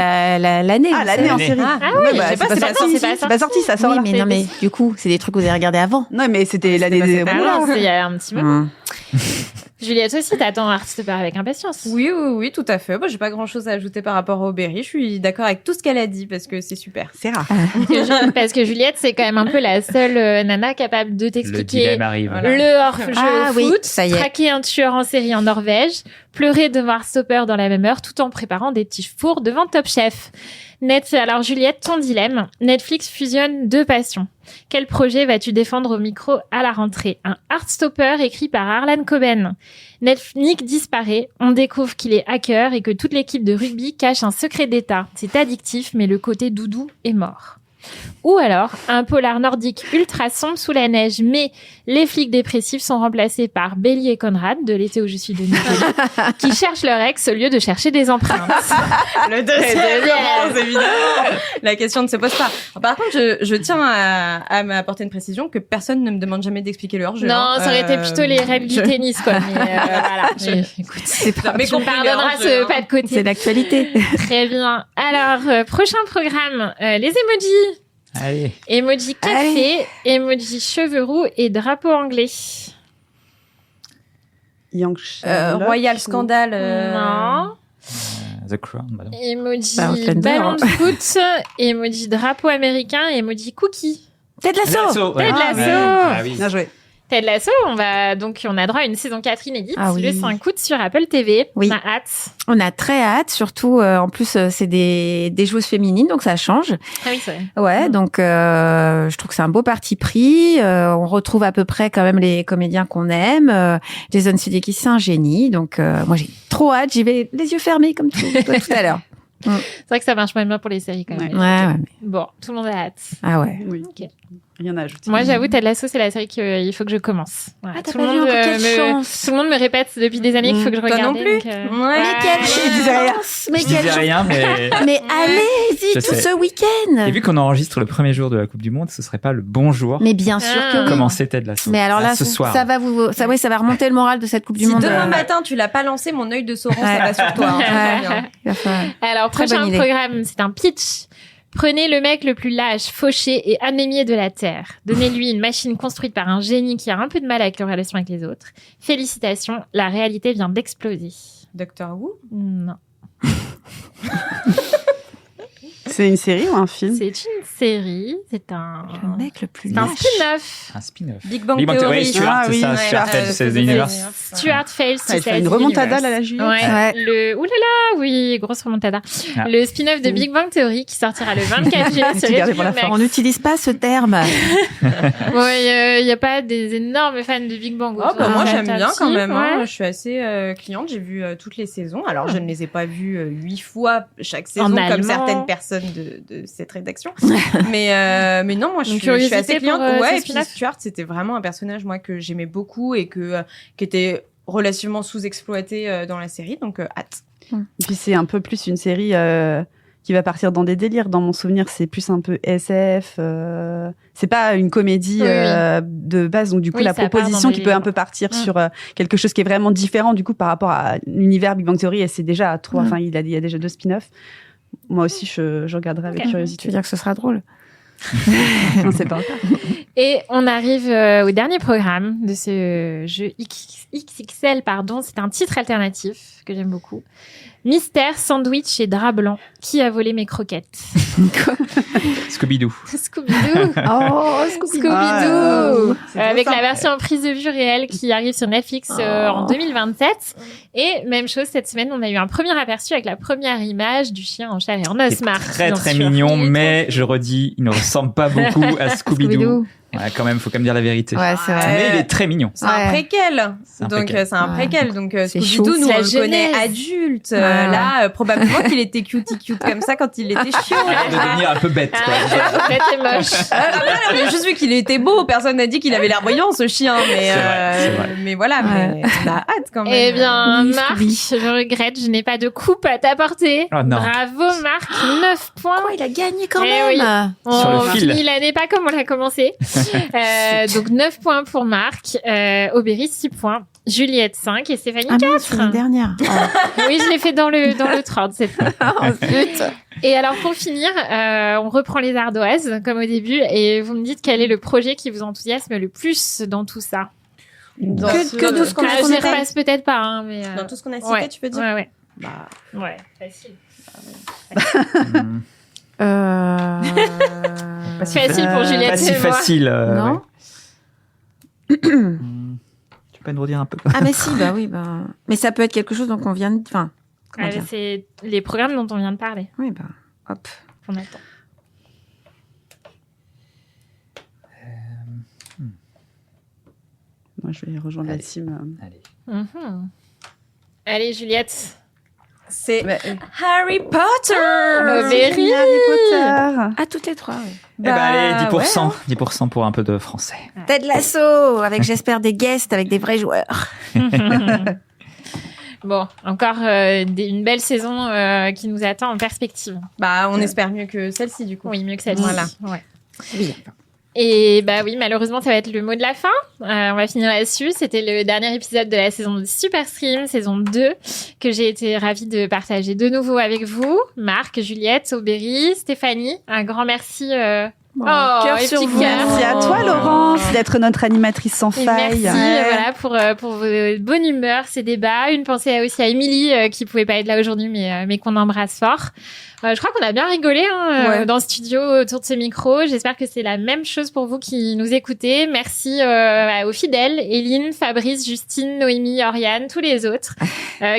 l'année. Ah, en l'année en série. série. Ah Ouais, oui, bah, je sais pas, c'est pas sorti, c'est pas sorti, ça sort Oui, là. mais non, mais du coup, c'est des trucs que vous avez regardés avant. Non, mais c'était l'année des... Ah Voilà. non, c'est il y a un petit moment. Hum. Juliette aussi, t'attends Heartstopper avec impatience. Oui, tout à fait. Moi, j'ai pas grand-chose à ajouter par rapport au Berry. Je suis d'accord avec tout ce qu'elle a dit parce que c'est super. C'est rare. Parce que Juliette, c'est quand même un peu la seule nana capable de Le t'expliquer dilemme arrive. le hors-jeu Ah oui, foot, ça y est. traquer un tueur en série en Norvège, pleurer devant Heartstopper dans la même heure tout en préparant des petits fours devant Top Chef. Alors Juliette, ton dilemme. Netflix fusionne deux passions. Quel projet vas-tu défendre au micro à la rentrée? Un Heartstopper écrit par Harlan Coben. Nick disparaît, on découvre qu'il est hacker et que toute l'équipe de rugby cache un secret d'État. C'est addictif, mais le côté doudou est mort. Ou alors, un polar nordique ultra sombre sous la neige, mais les flics dépressifs sont remplacés par Belly et Conrad, de l'été où je suis devenue folle, qui cherchent leur ex au lieu de chercher des empreintes. Le deuxième commence, évidemment. La question ne se pose pas. Par contre, je tiens à m'apporter une précision que personne ne me demande jamais d'expliquer le hors-jeu. Non, ça aurait été plutôt les règles du tennis, quoi. Mais voilà, écoute, Mais tu me pardonneras ce pas de côté. C'est l'actualité. Très bien. Alors, prochain programme, les emojis. Allez. Emoji café, emoji cheveux roux et drapeau anglais. Young Sherlock, Royal Scandale. Non. The Crown, madame. Emoji Bah, Outlander. ballon de foot, emoji drapeau américain et emoji cookie. Ted Lasso. Lasso, ouais. Ted Ah, Lasso. ouais. Ah oui. Bien joué. Ted Lasso, on a droit à une saison 4 inédite le 5 août sur Apple TV. Oui. On a hâte. On a très hâte, surtout en plus c'est des joueuses féminines, donc ça change. Ah oui, c'est vrai. Ouais, donc je trouve que c'est un beau parti pris. On retrouve à peu près quand même les comédiens qu'on aime. Jason Sudeikis, c'est un génie, donc moi j'ai trop hâte. J'y vais les yeux fermés comme tout à l'heure. C'est vrai que ça marche pas bien pour les séries quand même. Ouais. Bon, tout le monde a hâte. Ah ouais. Oui. Ok. Rien à ajouter. Moi, j'avoue, Ted Lasso, c'est la série qu'il faut que je commence. Voilà, Ah, t'as tout pas le vu monde encore, quelle chance. tout le monde me répète depuis des années qu'il faut que je Toi regarde. non plus. Mais quelle chance. Mais Je quelle disais chance. rien, mais Mais allez-y Je tout sais. ce week-end. et vu qu'on enregistre le premier jour de la Coupe du Monde, ce serait pas le bon jour Mais bien sûr que Ah. oui. commencer Ted Lasso. Mais alors là, ce soir. ça va remonter le moral de cette Coupe du Si Monde. demain matin tu l'as pas lancé, mon œil de Sauron, ça va sur toi. Hein. Ouais. Il va falloir- Alors, Très prochain bonne idée. programme, c'est un pitch. Prenez le mec le plus lâche, fauché et anémié de la Terre. Donnez-lui une machine construite par un génie qui a un peu de mal avec les relations avec les autres. Félicitations, la réalité vient d'exploser. Doctor Who. Non. C'est une série ou un film? C'est une série, c'est un Le mec le plus c'est un lâche. spin-off. Un spin-off. Big Bang Big Bang Theory. Theory, Stuart, Ah c'est oui, ça, ouais, Stuart ouais, c'est The c'est Universe. Stuart Fails to Elle fait Save une the remontada Universe. là, la Juliette. Ouais. Oulala, oui, grosse remontada. Ah. Le spin-off de Big Bang Theory qui sortira le 24 juillet sur Tu gardais pour la HBO fin. On Max. n'utilise pas ce terme. Ouais, il y a pas des énormes fans de Big Bang. Oh, autour bah, de moi la j'aime table. bien quand Si, même. Hein. ouais. Je suis assez cliente. J'ai vu toutes les saisons. Alors je ne les ai pas vues 8 fois chaque saison En comme allemand. certaines personnes de cette rédaction. mais non, moi je Une suis assez curiosité cliente. pour, Ouais, ce et puis spin-off. Stuart, c'était vraiment un personnage moi que j'aimais beaucoup et qui était relativement sous-exploité dans la série. Donc hâte. Et puis c'est un peu plus une série qui va partir dans des délires. Dans mon souvenir, c'est plus un peu SF. C'est pas une comédie Oui, oui. de base. Donc du coup, Oui, la ça part proposition dans qui des peut un délires. peu partir Mm. sur quelque chose qui est vraiment différent du coup par rapport à l'univers Big Bang Theory. Et c'est déjà trois. Enfin, il y a déjà 2 spin-offs. Moi aussi, je regarderai avec Ok. Tu curiosité. veux dire que ce sera drôle. On sait pas encore. Et on arrive au dernier programme de ce jeu XXL, pardon. C'est un titre alternatif que j'aime beaucoup. Mystère, sandwich et drap blanc. Qui a volé mes croquettes? Scooby-Doo. Scooby-Doo. Oh, Scooby-Doo. C'est trop Avec la sympa. version en prise de vue réelle qui arrive sur Netflix en 2027. Et même chose, cette semaine, on a eu un premier aperçu avec la première image du chien en chair et en os, C'est Marc. très bien très sûr. mignon, Il est mais je redis, il ne ressemble pas beaucoup à Scooby-Doo. Scooby-Doo. Ouais, quand même, faut quand même dire la vérité. Ouais, c'est vrai. Mais il est très mignon. C'est un Ouais. préquel. C'est un Donc préquel. c'est un Ouais. préquel. Donc C'est Scooby-Doo, chou. nous C'est on la le connaît genèse. adulte. Ouais. Là, probablement qu'il était cute comme ça quand il était chiant. Il a l'air de devenir un peu bête, quoi. Là, t'es moche. Après, on a juste vu qu'il était beau. Personne n'a dit qu'il avait l'air brillant, ce chien. Mais, C'est vrai, c'est vrai. mais voilà, Ouais. mais on a hâte quand même. Eh bien, Oui, Marc, Scooby. je regrette, je n'ai pas de coupe à t'apporter. Oh non. Bravo, Marc, 9 points. Oh, il a gagné quand Eh même. Sur le On fil. finit l'année pas comme on l'a commencé. Donc 9 points pour Marc, Aubéry 6 points, Juliette 5 et Stéphanie Ah 4. mince, c'est l'année dernière. Oui, je l'ai fait dans le 30 cette fois. Oh, zut. Et alors pour finir, on reprend les ardoises comme au début et vous me dites quel est le projet qui vous enthousiasme le plus dans tout ça. Dans Que de ce qu'on a Je fait. repasse peut-être pas, hein, mais Dans tout ce qu'on a cité, ouais, tu peux dire. ouais, Bah, ouais, facile. Hmm. Facile pour Juliette Pas si et moi. facile. Non. Ouais. Tu peux nous redire un peu? Ah mais si, bah oui, bah. Mais ça peut être quelque chose donc on vient de. Enfin, comment dire C'est les programmes dont on vient de parler Oui, bah, hop. qu'on attend. Moi, je vais rejoindre la Allez. team. Allez. Mhm. Allez, c'est Juliette. Harry Potter. Aubéry. Harry Potter. Ah, toutes les trois, oui. Eh ben allez, 10%. ouais. 10% pour un peu de français. Ted Lasso, avec j'espère des guests, avec des vrais joueurs. Bon, encore une belle saison qui nous attend en perspective. Bah, on espère mieux que celle-ci, du coup. Oui, mieux que celle-ci. Voilà. Ouais. Oui. Et bah oui, malheureusement, ça va être le mot de la fin. On va finir là-dessus. C'était le dernier épisode de la saison de Superstream, saison 2, que j'ai été ravie de partager de nouveau avec vous. Marc, Juliette, Aubéry, Stéphanie, un grand merci. Cœur et sur petit vous. cœur. Merci à toi, Laurence, d'être notre animatrice sans Et faille. merci voilà, pour vos bonnes humeurs, ces débats. Une pensée aussi à Émilie, qui pouvait pas être là aujourd'hui, mais qu'on embrasse fort. Je crois qu'on a bien rigolé dans le studio autour de ce micro. J'espère que c'est la même chose pour vous qui nous écoutez. Merci aux fidèles, Eline, Fabrice, Justine, Noémie, Oriane, tous les autres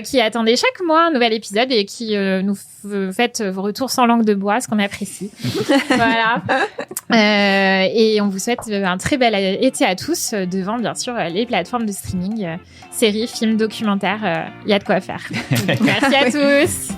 qui attendaient chaque mois un nouvel épisode et qui nous faites vos retours sans langue de bois, ce qu'on apprécie. Voilà. Et on vous souhaite un très bel été à tous devant, bien sûr, les plateformes de streaming, séries, films, documentaires. Il y a de quoi faire. Merci à tous.